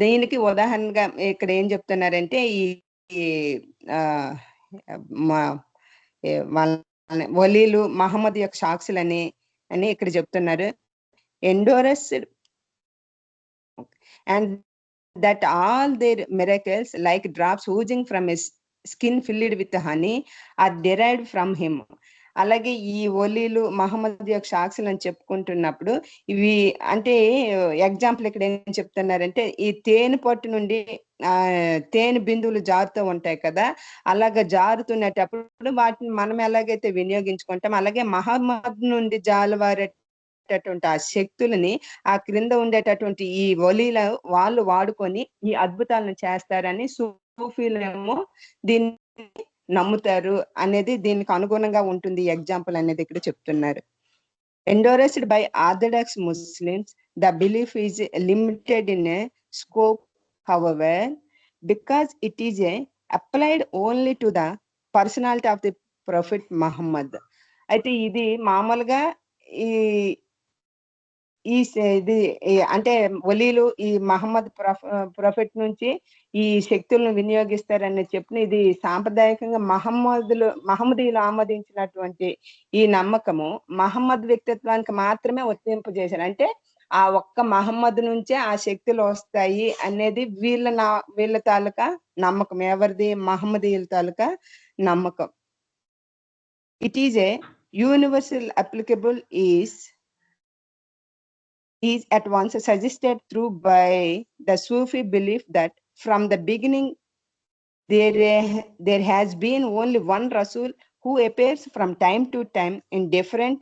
దీనికి ఉదాహరణగా ఇక్కడ ఏం చెప్తున్నారంటే ఈ వలీలు మహమ్మద్ యొక్క సాక్షులని అని ఇక్కడ చెప్తున్నారు. Endorsed and that all their miracles like drops oozing from his skin filled with honey are derived from him. అలాగే ఈ ఒలీలు మహమ్మద్ యొక్క సాక్షులు అని చెప్పుకుంటున్నప్పుడు ఇవి అంటే ఎగ్జాంపుల్ ఇక్కడ ఏం చెప్తున్నారంటే ఈ తేనె పట్టు నుండి తేనె బిందువులు జారుతూ ఉంటాయి కదా, అలాగ జారుతున్నప్పుడు వాటిని మనం ఎలాగైతే వినియోగించుకుంటాం అలాగే మహమ్మద్ నుండి జాలువారేటటువంటి ఆ శక్తులని ఆ క్రింద ఉండేటటువంటి ఈ ఒలీల వాళ్ళు వాడుకొని ఈ అద్భుతాలను చేస్తారని సూఫీలేమో దీన్ని నమ్ముతారు అనేది దీనికి అనుగుణంగా ఉంటుంది ఎగ్జాంపుల్ అనేది ఇక్కడ చెప్తున్నారు. Endorsed by Orthodox Muslims, the belief is limited in a scope, however, because it is applied only to the personality of the Prophet Muhammad. అయితే ఇది మామూలుగా అంటే వలీలు ఈ మహమ్మద్ ప్రొఫెట్ నుంచి ఈ శక్తులను వినియోగిస్తారని చెప్పిన ఇది సాంప్రదాయకంగా మహమ్మదీయులు ఆమోదించినటువంటి ఈ నమ్మకము మహమ్మద్ వ్యక్తిత్వానికి మాత్రమే వర్తింపజేశారు. అంటే ఆ ఒక్క మహమ్మద్ నుంచే ఆ శక్తులు వస్తాయి అనేది వీళ్ళ తాలూకా నమ్మకం. ఎవరిది? మహమ్మదీయుల తాలూకా నమ్మకం. It is a universal applicable is at once suggested through by the Sufi belief that from the beginning there has been only one Rasul who appears from time to time in different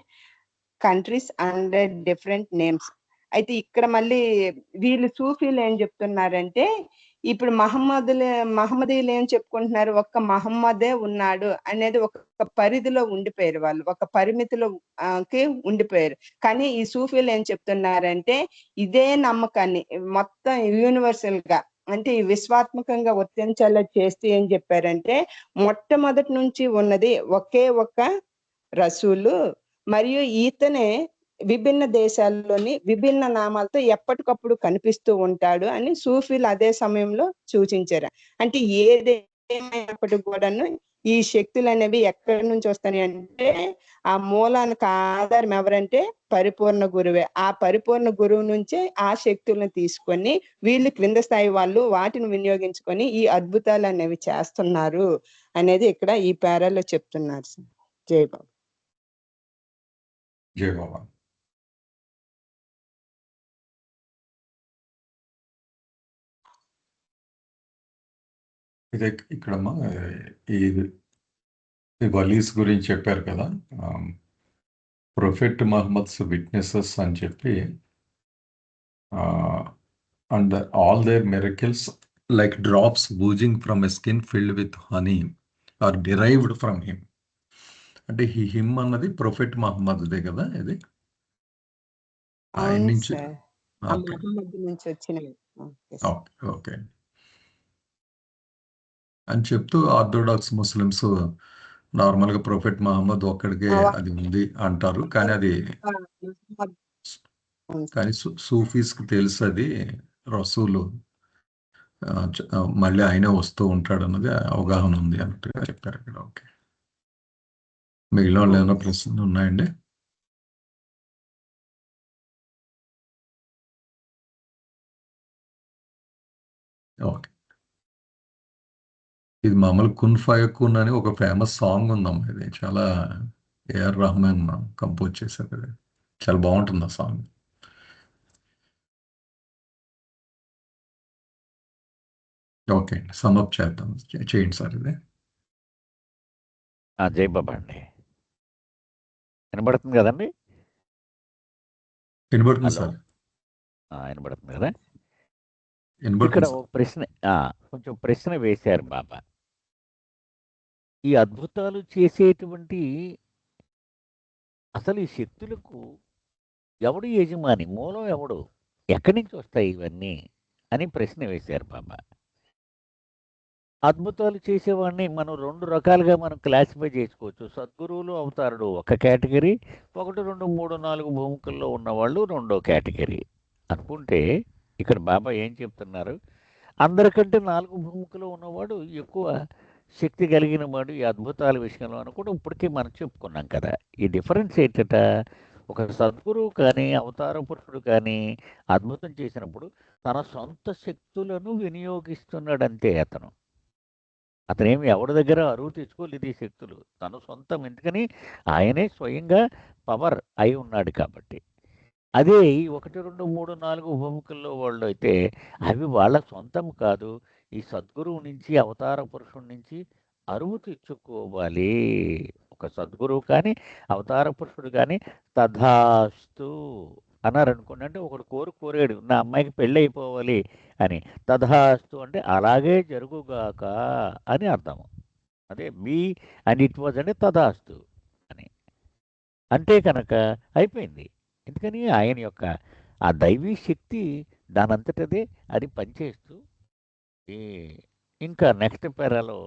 countries under different names. అయితే ఇక్కడ మళ్ళీ వీళ్ళు సూఫీలు ఏం చెప్తున్నారంటే ఇప్పుడు మహమ్మదీయులు ఏం చెప్పుకుంటున్నారు? ఒక్క మహమ్మదే ఉన్నాడు అనేది ఒక పరిధిలో ఉండిపోయారు, వాళ్ళు ఒక పరిమితిలో ఉండిపోయారు. కానీ ఈ సూఫీలు ఏం చెప్తున్నారంటే ఇదే నమ్మకాన్ని మొత్తం యూనివర్సల్ గా అంటే విశ్వాత్మకంగా వర్తించేలా చేస్తే ఏం చెప్పారంటే మొట్టమొదటి నుంచి ఉన్నది ఒకే ఒక రసూలు, మరియు ఈతనే విభిన్న దేశాల్లోని విభిన్న నామాలతో ఎప్పటికప్పుడు కనిపిస్తూ ఉంటాడు అని సూఫీలు అదే సమయంలో సూచించారు. అంటే ఏదేమైనప్పటికీ కూడాను ఈ శక్తులు అనేవి ఎక్కడి నుంచి వస్తాయి అంటే ఆ మూలానికి ఆధారం ఎవరంటే పరిపూర్ణ గురువే. ఆ పరిపూర్ణ గురువు నుంచే ఆ శక్తులను తీసుకొని వీళ్ళు క్రింద స్థాయి వాళ్ళు వాటిని వినియోగించుకొని ఈ అద్భుతాలు అనేవి చేస్తున్నారు అనేది ఇక్కడ ఈ పేరాలో చెప్తున్నారు. జై బాబా. జై బాబా. ఇదే ఇక్కడమ్మా ఈ వలీస్ గురించి చెప్పారు కదా, ప్రొఫెట్ మహమ్మద్స్ విట్నెసెస్ అని చెప్పి, and all their miracles like drops oozing from a skin filled with honey are derived from him. అంటే ఈ హిమ్ అన్నది ప్రొఫెట్ మహమ్మద్దే కదా ఇది? ఆయన నుంచి ఓకే అని చెప్తూ ఆర్థోడాక్స్ ముస్లిమ్స్ నార్మల్గా ప్రొఫెట్ మహమ్మద్ ఒక్కడికే అది ఉంది అంటారు. కానీ అది సూఫీస్కి తెలుసు అది రసూలు మళ్ళీ ఆయనే వస్తూ ఉంటాడు అన్నది అవగాహన ఉంది అన్నట్టుగా చెప్పారు ఇక్కడ. ఓకే, మిగిలిన వాళ్ళు ఏమైనా ప్రశ్నలు ఉన్నాయండి? ఓకే, ఇది మామూలు కున్ ఫయకున్ అని ఒక ఫేమస్ సాంగ్ ఉందమ్మా. ఇది చాలా ఏఆర్ రెహమాన్ కంపోజ్ చేశారు. అది చాలా బాగుంటుంది ఆ సాంగ్. ఓకే అండి, సమ్అప్ చేద్దాం, చేయండి సార్. ఇది జై బాబా అండి. వినబడుతుంది కదండి? వినబడుతుంది సార్. వినబడుతుంది కదా? ఇక్కడ వినబడుతుంది ఒక ప్రశ్న, కొంచెం ప్రశ్న వేశారు బాబా. ఈ అద్భుతాలు చేసేటువంటి అసలు ఈ శక్తులకు ఎవడు యజమాని? మూలం ఎవడు? ఎక్కడి నుంచి వస్తాయి ఇవన్నీ అని ప్రశ్న వేశారు బాబా. అద్భుతాలు చేసేవాడిని మనం రెండు రకాలుగా మనం క్లాసిఫై చేసుకోవచ్చు. సద్గురువులు అవతారుడు ఒక కేటగిరీ, 1, 2, 3, 4 భూమికల్లో ఉన్నవాళ్ళు రెండో కేటగిరీ అనుకుంటే, ఇక్కడ బాబా ఏం చెప్తున్నారు? అందరికంటే 4 భూమికలో ఉన్నవాడు ఎక్కువ శక్తి కలిగిన వాడు ఈ అద్భుతాల విషయంలో అనుకుంటే ఇప్పటికీ మనం చెప్పుకున్నాం కదా. ఈ డిఫరెన్స్ ఏంటట? ఒక సద్గురువు కానీ అవతార పురుషుడు కానీ అద్భుతం చేసినప్పుడు తన సొంత శక్తులను వినియోగిస్తున్నాడంతే. అతనేమి ఎవరి దగ్గర అరువు తెచ్చుకోలేదు ఈ శక్తులు, తన సొంతం. ఎందుకని? ఆయనే స్వయంగా పవర్ అయి ఉన్నాడు కాబట్టి. అదే ఈ 1, 2, 3, 4 భూమికల్లో వాళ్ళు అయితే అవి వాళ్ళ సొంతం కాదు, ఈ సద్గురువు నుంచి అవతార పురుషుడి నుంచి అరువు తెచ్చుకోవాలి. ఒక సద్గురువు కానీ అవతార పురుషుడు కానీ తథాస్తు అన్నారు అనుకోండి. అంటే ఒకడు కోరాడు నా అమ్మాయికి పెళ్ళి అయిపోవాలి అని. తథాస్తు అంటే అలాగే జరుగుగాక అని అర్థం. అదే బీ అండ్ ఇట్ వాజ్ అంటే తథాస్తు అని. అంటే కనుక అయిపోయింది. ఎందుకని ఆయన యొక్క ఆ దైవీ శక్తి దానంతటదే అది పనిచేస్తూ ఈ ఇంకా నెక్స్ట్ పేరాలో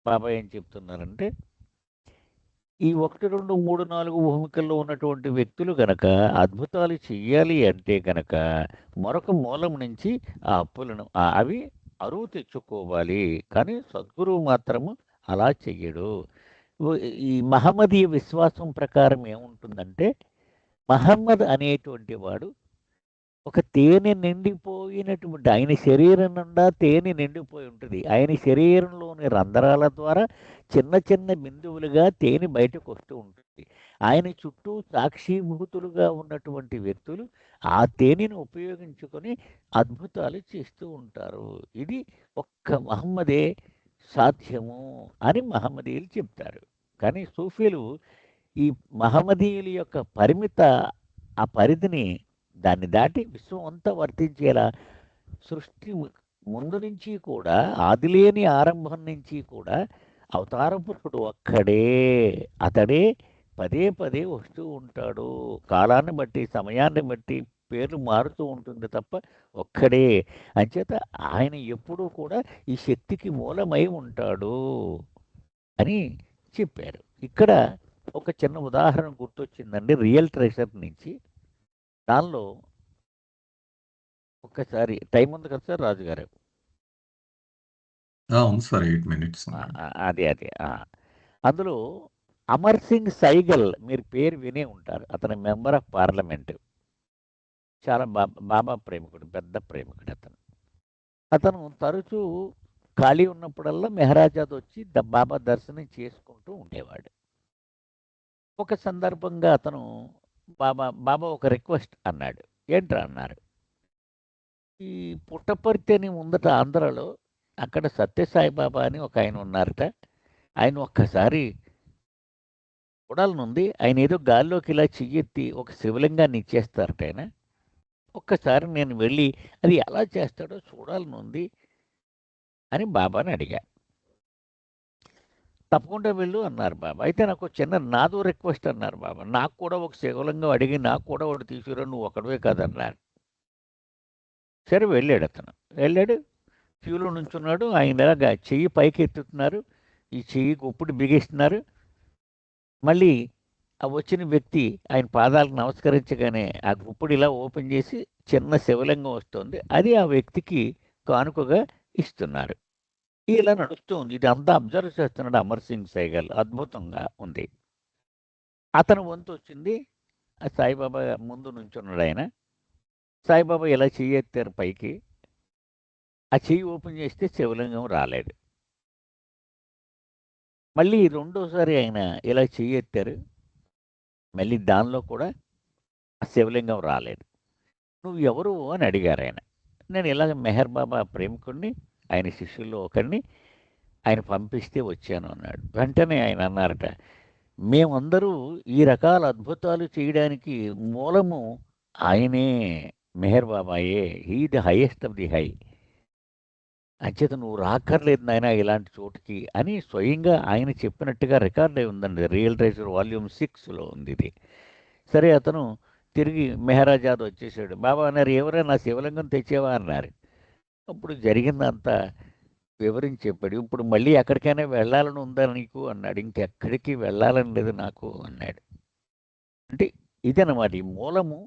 బాబా ఏం చెప్తున్నారంటే, ఈ 1, 2, 3, 4 భూమికల్లో ఉన్నటువంటి వ్యక్తులు గనక అద్భుతాలు చెయ్యాలి అంటే గనక మరొక మూలం నుంచి ఆ అప్పులను అవి అరువు తెచ్చుకోవాలి. కానీ సద్గురువు మాత్రము అలా చెయ్యడు. ఈ మహమ్మదీయ విశ్వాసం ప్రకారం ఏముంటుందంటే, మహమ్మద్ అనేటువంటి వాడు ఒక తేనె నిండిపోయినటువంటి ఆయన శరీరం నిండా తేనె నిండిపోయి ఉంటుంది. ఆయన శరీరంలోని రంధ్రాల ద్వారా చిన్న చిన్న బిందువులుగా తేనె బయటకు వస్తూ ఉంటుంది. ఆయన చుట్టూ సాక్షిభూతులుగా ఉన్నటువంటి వ్యక్తులు ఆ తేనెను ఉపయోగించుకొని అద్భుతాలు చేస్తూ ఉంటారు. ఇది ఒక్క మహమ్మదే సాధ్యము అని మహమ్మదీయులు చెప్తారు. కానీ సూఫీలు ఈ మహమ్మదీయుల యొక్క ఆ పరిధిని దాన్ని దాటి విశ్వం అంతా వర్తించేలా సృష్టి ముందు నుంచి కూడా ఆదిలేని ఆరంభం నుంచి కూడా అవతార పురుషుడు ఒక్కడే, అతడే పదే పదే వస్తూ ఉంటాడు. కాలాన్ని బట్టి సమయాన్ని బట్టి పేర్లు మారుతూ ఉంటుంది తప్ప ఒక్కడే. అంచేత ఆయన ఎప్పుడూ కూడా ఈ శక్తికి మూలమై ఉంటాడు అని చెప్పారు. ఇక్కడ ఒక చిన్న ఉదాహరణ గుర్తొచ్చిందండి రియల్ ట్రెజర్ నుంచి. దానిలో ఒక్కసారి టైం ఉంది కదా సార్ రాజుగారు? ఉంది సార్, 8 minutes. అదే అందులో అమర్ సింగ్ సైగల్ మీరు పేరు వినే ఉంటారు. అతని మెంబర్ ఆఫ్ పార్లమెంట్, చాలా బాబా ప్రేమికుడు, పెద్ద ప్రేమికుడు అతను తరచూ ఖాళీ ఉన్నప్పుడల్లా మెహరాజాద్ వచ్చి బాబా దర్శనం చేసుకుంటూ ఉండేవాడు. ఒక సందర్భంగా అతను బాబా ఒక రిక్వెస్ట్ అన్నాడు. ఏంట్రా అన్నారు, ఈ పుట్టపర్తి అని ముందట ఆంధ్రలో అక్కడ సత్యసాయిబాబా అని ఒక ఆయన ఉన్నారట. ఆయన ఒక్కసారి చూడాలనుంది. ఆయన ఏదో గాల్లోకి ఇలా చెయ్యెత్తి ఒక శివలింగాన్ని ఇచ్చేస్తారట ఆయన. ఒక్కసారి నేను వెళ్ళి అది ఎలా చేస్తాడో చూడాలనుంది అని బాబాని అడిగా. తప్పకుండా వెళ్ళు అన్నారు బాబా. అయితే నాకు చిన్న నాదో రిక్వెస్ట్ అన్నారు బాబా. నాకు కూడా ఒక శివలింగం అడిగి నాకు కూడా ఒకటి తీసుకురా, నువ్వు ఒకటివే కాదన్నారు. సరే వెళ్ళాడు అతను. వెళ్ళాడు, క్యూలో నుంచున్నాడు. ఆయన ఇలాగా చెయ్యి పైకి ఎత్తుతున్నారు, ఈ చెయ్యి గుప్పుడు బిగిస్తున్నారు. మళ్ళీ ఆ వచ్చిన వ్యక్తి ఆయన పాదాలకు నమస్కరించగానే ఆ గుప్పుడు ఇలా ఓపెన్ చేసి చిన్న శివలింగం వస్తుంది. అది ఆ వ్యక్తికి కానుకగా ఇస్తున్నారు. ఇలా నడుస్తూ ఉంది. ఇది అంతా అబ్జర్వ్ చేస్తున్నాడు అమర్ సింగ్ సైగల్. అద్భుతంగా ఉంది. అతను వంతు వచ్చింది. ఆ సాయిబాబా ముందు నుంచున్నాడు ఆయన. సాయిబాబా ఇలా చెయ్యి ఎత్తారు పైకి. ఆ చెయ్యి ఓపెన్ చేస్తే శివలింగం రాలేదు. మళ్ళీ రెండోసారి ఆయన ఇలా చెయ్యి ఎత్తారు. మళ్ళీ దానిలో కూడా ఆ శివలింగం రాలేదు. నువ్వు ఎవరు అని అడిగారు ఆయన. నేను ఇలాగ మెహర్ బాబా ప్రేమికుడిని, ఆయన శిష్యుల్లో ఒకరిని, ఆయన పంపిస్తే వచ్చాను అన్నాడు. వెంటనే ఆయన అన్నారట, మేమందరూ ఈ రకాల అద్భుతాలు చేయడానికి మూలము ఆయనే, మెహర్ బాబాయే. He the highest of the high. అంచేత నువ్వు రాక్కర్లేదు నాయన ఇలాంటి చోటుకి అని స్వయంగా ఆయన చెప్పినట్టుగా రికార్డ్ అయి ఉందండి. రియల్ ట్రెజర్ వాల్యూమ్ 6లో ఉంది ఇది. సరే అతను తిరిగి మెహరాజాద్ వచ్చేసాడు. బాబా అన్నారు, ఎవరైనా నా శివలింగం తెచ్చేవా అన్నారు. అప్పుడు జరిగిందంతా వివరించి చెప్పాడు. ఇప్పుడు మళ్ళీ ఎక్కడికైనా వెళ్ళాలని ఉందా నీకు అన్నాడు. ఇంకెక్కడికి వెళ్ళాలని లేదు నాకు అన్నాడు. అంటే ఇదన్నమాట ఈ మూలము.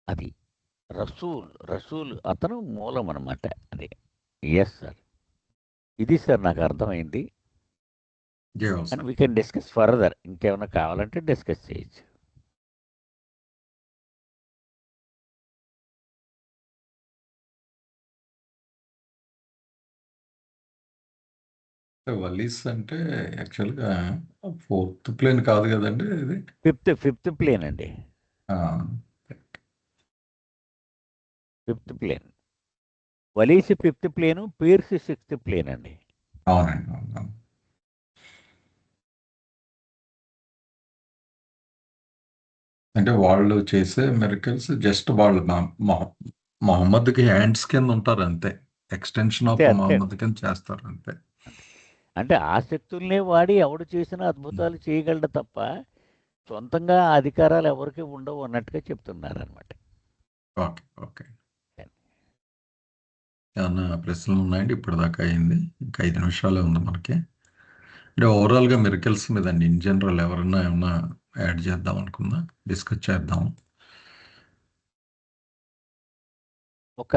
అది రసూల్ అతను మూలం అనమాట. అది ఎస్ సార్, ఇది సార్ నాకు అర్థమైంది. And we can discuss further. ఇంకేమైనా కావాలంటే డిస్కస్ చేయొచ్చు. వలీస్ అంటే యాక్చువల్గా 4th plane కాదు కదండి, ఇది ఫిఫ్త్ ప్లేన్ అండి. 5th plane. వలీసి 5th plane, pirs 6th plane అండి. అవునండి, అవును. అంటే వాళ్ళు చేసే మిరకల్స్ జస్ట్ వాళ్ళు మొహమ్మద్కి హ్యాండ్స్ కింద ఉంటారు అంతే. ఎక్స్టెన్షన్ ఆఫ్ అంతే అంతే మొహమ్మద్ కింద చేస్తారు అంతే. అంతే. అంటే ఆ శక్తుల్నే వాడి ఎవడు చేసిన అద్భుతాలు చేయగలడు తప్ప సొంతంగా ఆ అధికారాలు ఎవరికి ఉండవు అన్నట్టుగా చెప్తున్నారు అనమాట. Okay okay. ఏమన్నా ప్రశ్నలు ఉన్నాయండి? ఇప్పటిదాకా అయింది, ఇంకా 5 నిమిషాలే ఉంది మనకి. అంటే ఓవరాల్గా మిరకల్స్ మీద అండి, ఇన్ జనరల్ ఎవరన్నా ఏమన్నా యాడ్ చేద్దాం అనుకుందా, డిస్కస్ చేద్దాం. ఒక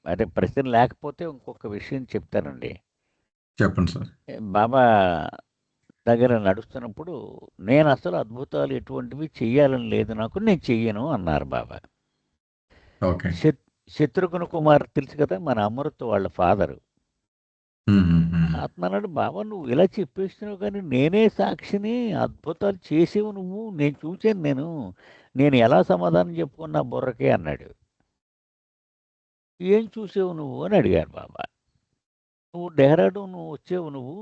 అంటే ప్రశ్న లేకపోతే ఇంకొక విషయం చెప్తానండి. చెప్పండి సార్. బాబా దగ్గర నడుస్తున్నప్పుడు నేను అసలు అద్భుతాలు ఎటువంటివి చెయ్యాలని లేదు నాకు, నేను చెయ్యను అన్నారు బాబా. ఓకే. శత్రుఘ్న కుమార్ తెలుసు కదా, మన అమృత్ వాళ్ళ ఫాదరు. అతను అన్నాడు, బాబా నువ్వు ఇలా చెప్పేస్తున్నావు కానీ నేనే సాక్షిని, అద్భుతాలు చేసేవు నువ్వు, నేను చూశాను, నేను ఎలా సమాధానం చెప్పుకున్నా బుర్రకే అన్నాడు. ఏం చూసావు నువ్వు అని అడిగారు బాబా. నువ్వు డెహ్రాడూన్ వచ్చావు, నువ్వు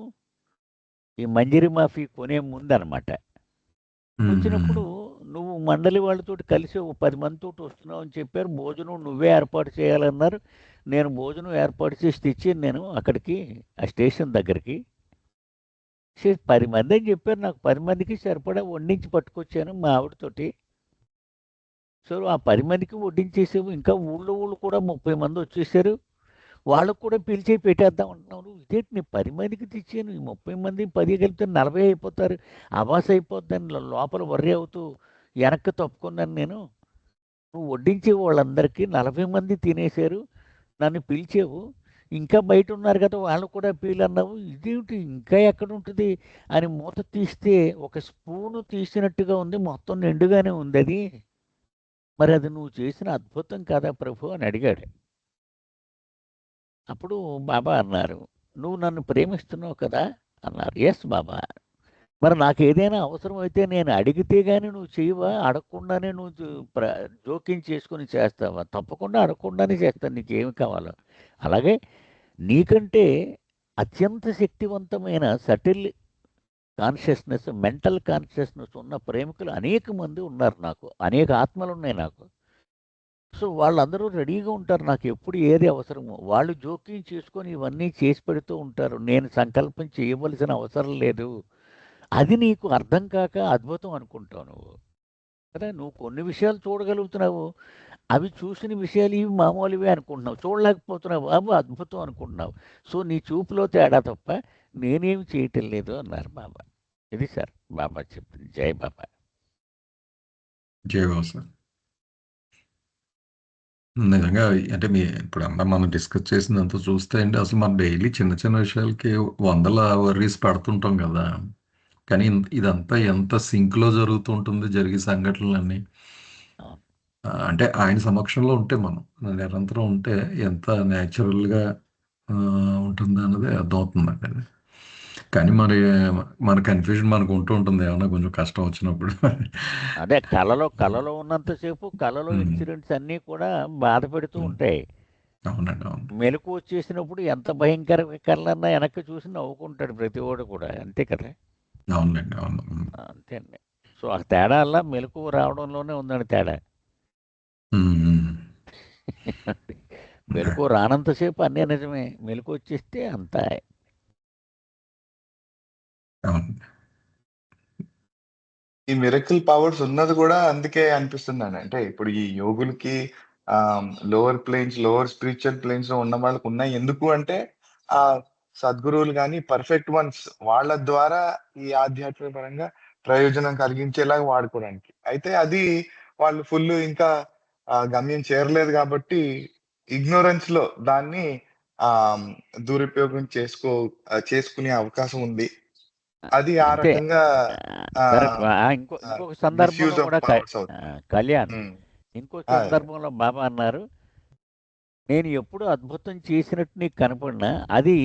ఈ మంజరి మాఫీ కొనే ముందు అనమాట. వచ్చినప్పుడు నువ్వు మండలి వాళ్ళతో కలిసి 10 మందితో వస్తున్నావు అని చెప్పారు. భోజనం నువ్వే ఏర్పాటు చేయాలన్నారు. నేను భోజనం ఏర్పాటు చేసి తెచ్చాను నేను అక్కడికి, ఆ స్టేషన్ దగ్గరికి. 10 మంది అని చెప్పారు, నాకు 10 మందికి సరిపడా వండించి పట్టుకొచ్చాను మా ఆవిడతోటి. సో ఆ 10 మందికి వడ్డించేసావు. ఇంకా ఊళ్ళో కూడా 30 మంది వచ్చేసారు, వాళ్ళకు కూడా పిలిచి పెట్టేద్దాం అంటున్నావు. ఇదేంటి, నేను 10 మందికి తెచ్చాను, ఈ 30 మంది 10 కలిపితే 40 అయిపోతారు, అవాస అయిపోద్దని లోపల వర్రీ అవుతూ వెనక్కి తప్పుకున్నాను నేను. నువ్వు వడ్డించే వాళ్ళందరికీ 40 మంది తినేశారు, నన్ను పిలిచేవు, ఇంకా బయట ఉన్నారు కదా వాళ్ళు కూడా పీలన్నావు, ఇదేమిటి ఇంకా ఎక్కడ ఉంటుంది అని మూత తీస్తే ఒక స్పూను తీసినట్టుగా ఉంది, మొత్తం నిండుగానే ఉంది అది. మరి అది నువ్వు చేసిన అద్భుతం కదా ప్రభు అని అడిగాడు. అప్పుడు బాబా అన్నారు, నువ్వు నన్ను ప్రేమిస్తున్నావు కదా అన్నారు. ఎస్ బాబా. మరి నాకు ఏదైనా అవసరం అయితే నేను అడిగితే కానీ నువ్వు చేయవా, అడగకుండానే నువ్వు జోక్యం చేసుకుని చేస్తావా? తప్పకుండా అడగకుండానే చేస్తాను, నీకేమి కావాలో. అలాగే నీకంటే అత్యంత శక్తివంతమైన సటిల్ కాన్షియస్నెస్, మెంటల్ కాన్షియస్నెస్ ఉన్న ప్రేమికులు అనేక మంది ఉన్నారు నాకు, అనేక ఆత్మలు ఉన్నాయి నాకు. సో వాళ్ళందరూ రెడీగా ఉంటారు, నాకు ఎప్పుడు ఏది అవసరమో వాళ్ళు జోక్యం చేసుకొని ఇవన్నీ చేసి పెడుతూ ఉంటారు. నేను సంకల్పం చేయవలసిన అవసరం లేదు. అది నీకు అర్థం కాక అద్భుతం అనుకుంటావు నువ్వు కదా. నువ్వు కొన్ని విషయాలు చూడగలుగుతున్నావు, అవి చూసిన విషయాలు ఇవి మామూలువే అనుకుంటున్నావు, చూడలేకపోతున్నావు, అవి అద్భుతం అనుకుంటున్నావు. సో నీ చూపులో తేడా తప్ప నేనేమి చేయటం లేదు అన్నారు బాబా. ఇది సార్ బాబా చెప్పింది. జై బాబా. జై బాబా సార్. నిజంగా అంటే ఇప్పుడు అన్న మనం డిస్కస్ చేసినంత చూస్తే అండి, అసలు మనం డైలీ చిన్న చిన్న విషయాలకి 100 వర్రీస్ పడుతుంటాం కదా. కానీ ఇదంతా ఎంత సింక్లో జరుగుతుంటుంది, జరిగే సంఘటనలన్నీ. అంటే ఆయన సమక్షంలో ఉంటే మనం నిరంతరం ఉంటే ఎంత న్యాచురల్గా ఉంటుంది అన్నది అర్థమవుతుందండి అది. కానీ మరి మన కన్ఫ్యూజన్ మనకు ఉంటూ ఉంటుంది ఏమన్నా కొంచెం కష్టం వచ్చినప్పుడు. అదే కళలో ఉన్నంతసేపు కళలో ఇన్సిడెంట్స్ అన్నీ కూడా బాధ పెడుతూ ఉంటాయి. అవునండి, అవును. మెలకు వచ్చేసినప్పుడు ఎంత భయంకర కళ్ళన్నా వెనక్కి చూసి నవ్వుకుంటాడు ప్రతి వాడు కూడా, అంతే కదా. అవునండి, అవును. అంతే అండి. సో ఆ తేడా అలా మెలకు రావడంలోనే ఉందండి తేడా. మెలకు రానంతసేపు అన్నీ నిజమే, మెలకు వచ్చేస్తే అంతా. అవును. ఈ మిరకిల్ పవర్స్ ఉన్నది కూడా అందుకే అనిపిస్తుందండి. అంటే ఇప్పుడు ఈ యోగులకి lower planes, lower spiritual planes లో ఉన్న వాళ్ళకి ఉన్నాయి. ఎందుకు అంటే ఆ సద్గురువులు కానీ పర్ఫెక్ట్ వన్స్ వాళ్ళ ద్వారా ఈ ఆధ్యాత్మిక పరంగా ప్రయోజనం కలిగించేలాగా వాడుకోవడానికి. అయితే అది వాళ్ళు ఫుల్ ఇంకా గమ్యం చేరలేదు కాబట్టి ఇగ్నోరెన్స్ లో దాన్ని ఆ దురుపయోగం చేసుకునే అవకాశం ఉంది. అది ఆ అంతే రకంగా కరెక్ట్. ఇంకొక సందర్భంలో మిస్యూజ్ ఆఫ్ కూడా పవర్స్ అవుతుంది. కళ్యాణ్ ఇంకో అదే. సందర్భంలో బాబా అన్నారు, నేను ఎప్పుడు అద్భుతం చేసినట్టు నీకు కనపడినా అది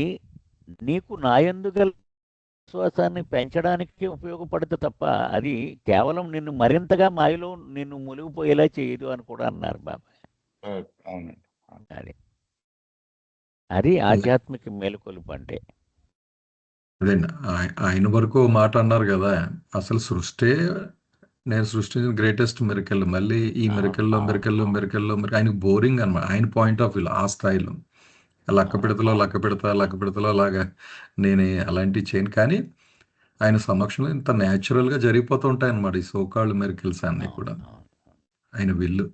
నీకు నాయందు గల విశ్వాసాన్ని పెంచడానికి ఉపయోగపడదు తప్ప అది కేవలం నిన్ను మరింతగా మాయలో నిన్ను మునిగిపోయేలా చేయదు అని కూడా అన్నారు బాబా. అవునండి. అది అది ఆధ్యాత్మిక మేలుకొలుపు అంటే. అదే ఆయన వరకు మాట అన్నారు కదా, అసలు సృష్టి నేను సృష్టించిన గ్రేటెస్ట్ మెరికల్ మళ్ళీ ఈ అవును, మెరికల్లో అవును, మెరికల్లో అవును. మెరికల్లో మెరికల్ ఆయనకు బోరింగ్ అనమాట. ఆయన పాయింట్ ఆఫ్ వ్యూలో ఆ స్థాయిలో లక్క అవును, పెడతలో అవును. లక్క పెడతా లక్క పెడతలో అలాగా నేను అలాంటివి చేయను. కానీ ఆయన సమక్షంలో ఇంత న్యాచురల్గా జరిగిపోతూ ఉంటాయి అన్నమాట ఈ సోకాళ్ళు మెరికల్స్ అన్నీ అవును, కూడా అవును. ఆయన విల్లు.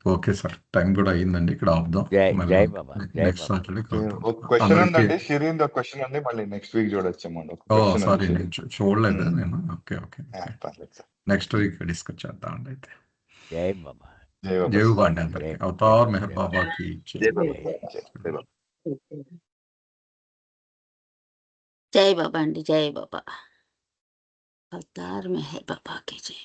ఓకే సార్, టైం కూడా అయిందండి, ఇక్కడ ఆపుదాం. జై మళ్ళీ జై బాబా, జై నెక్స్ట్ బాబా. సాటర్డే ఓకే, కలుద్దాం. ఒక క్వశ్చన్ అందరికీ ఉందండి, షిరీన్ ఒక క్వశ్చన్ ఉంది, మళ్ళీ నెక్స్ట్ వీక్ చూడొచ్చామండి. ఒక ఓ క్వశ్చన్ ఉంది సారీ, నేను షిరీన్. చూడలేదు నేను. ఓకే ఓకే ఆ, ఓకే, పర్లేదు సార్. నెక్స్ట్ వీక్ డిస్కస్ చేద్దామండి అయితే. జై బాబా, జై బాబా జై సార్. బాబా అండి జై అందరికీ. జై అవతార్ బాబా, మెహర్ జై బాబా. బాబాకి జై జై. బాబా, జై జై బాబా. జై బాబా అండి, జై బాబా. అవతార్ మెహర్ బాబా కి జై.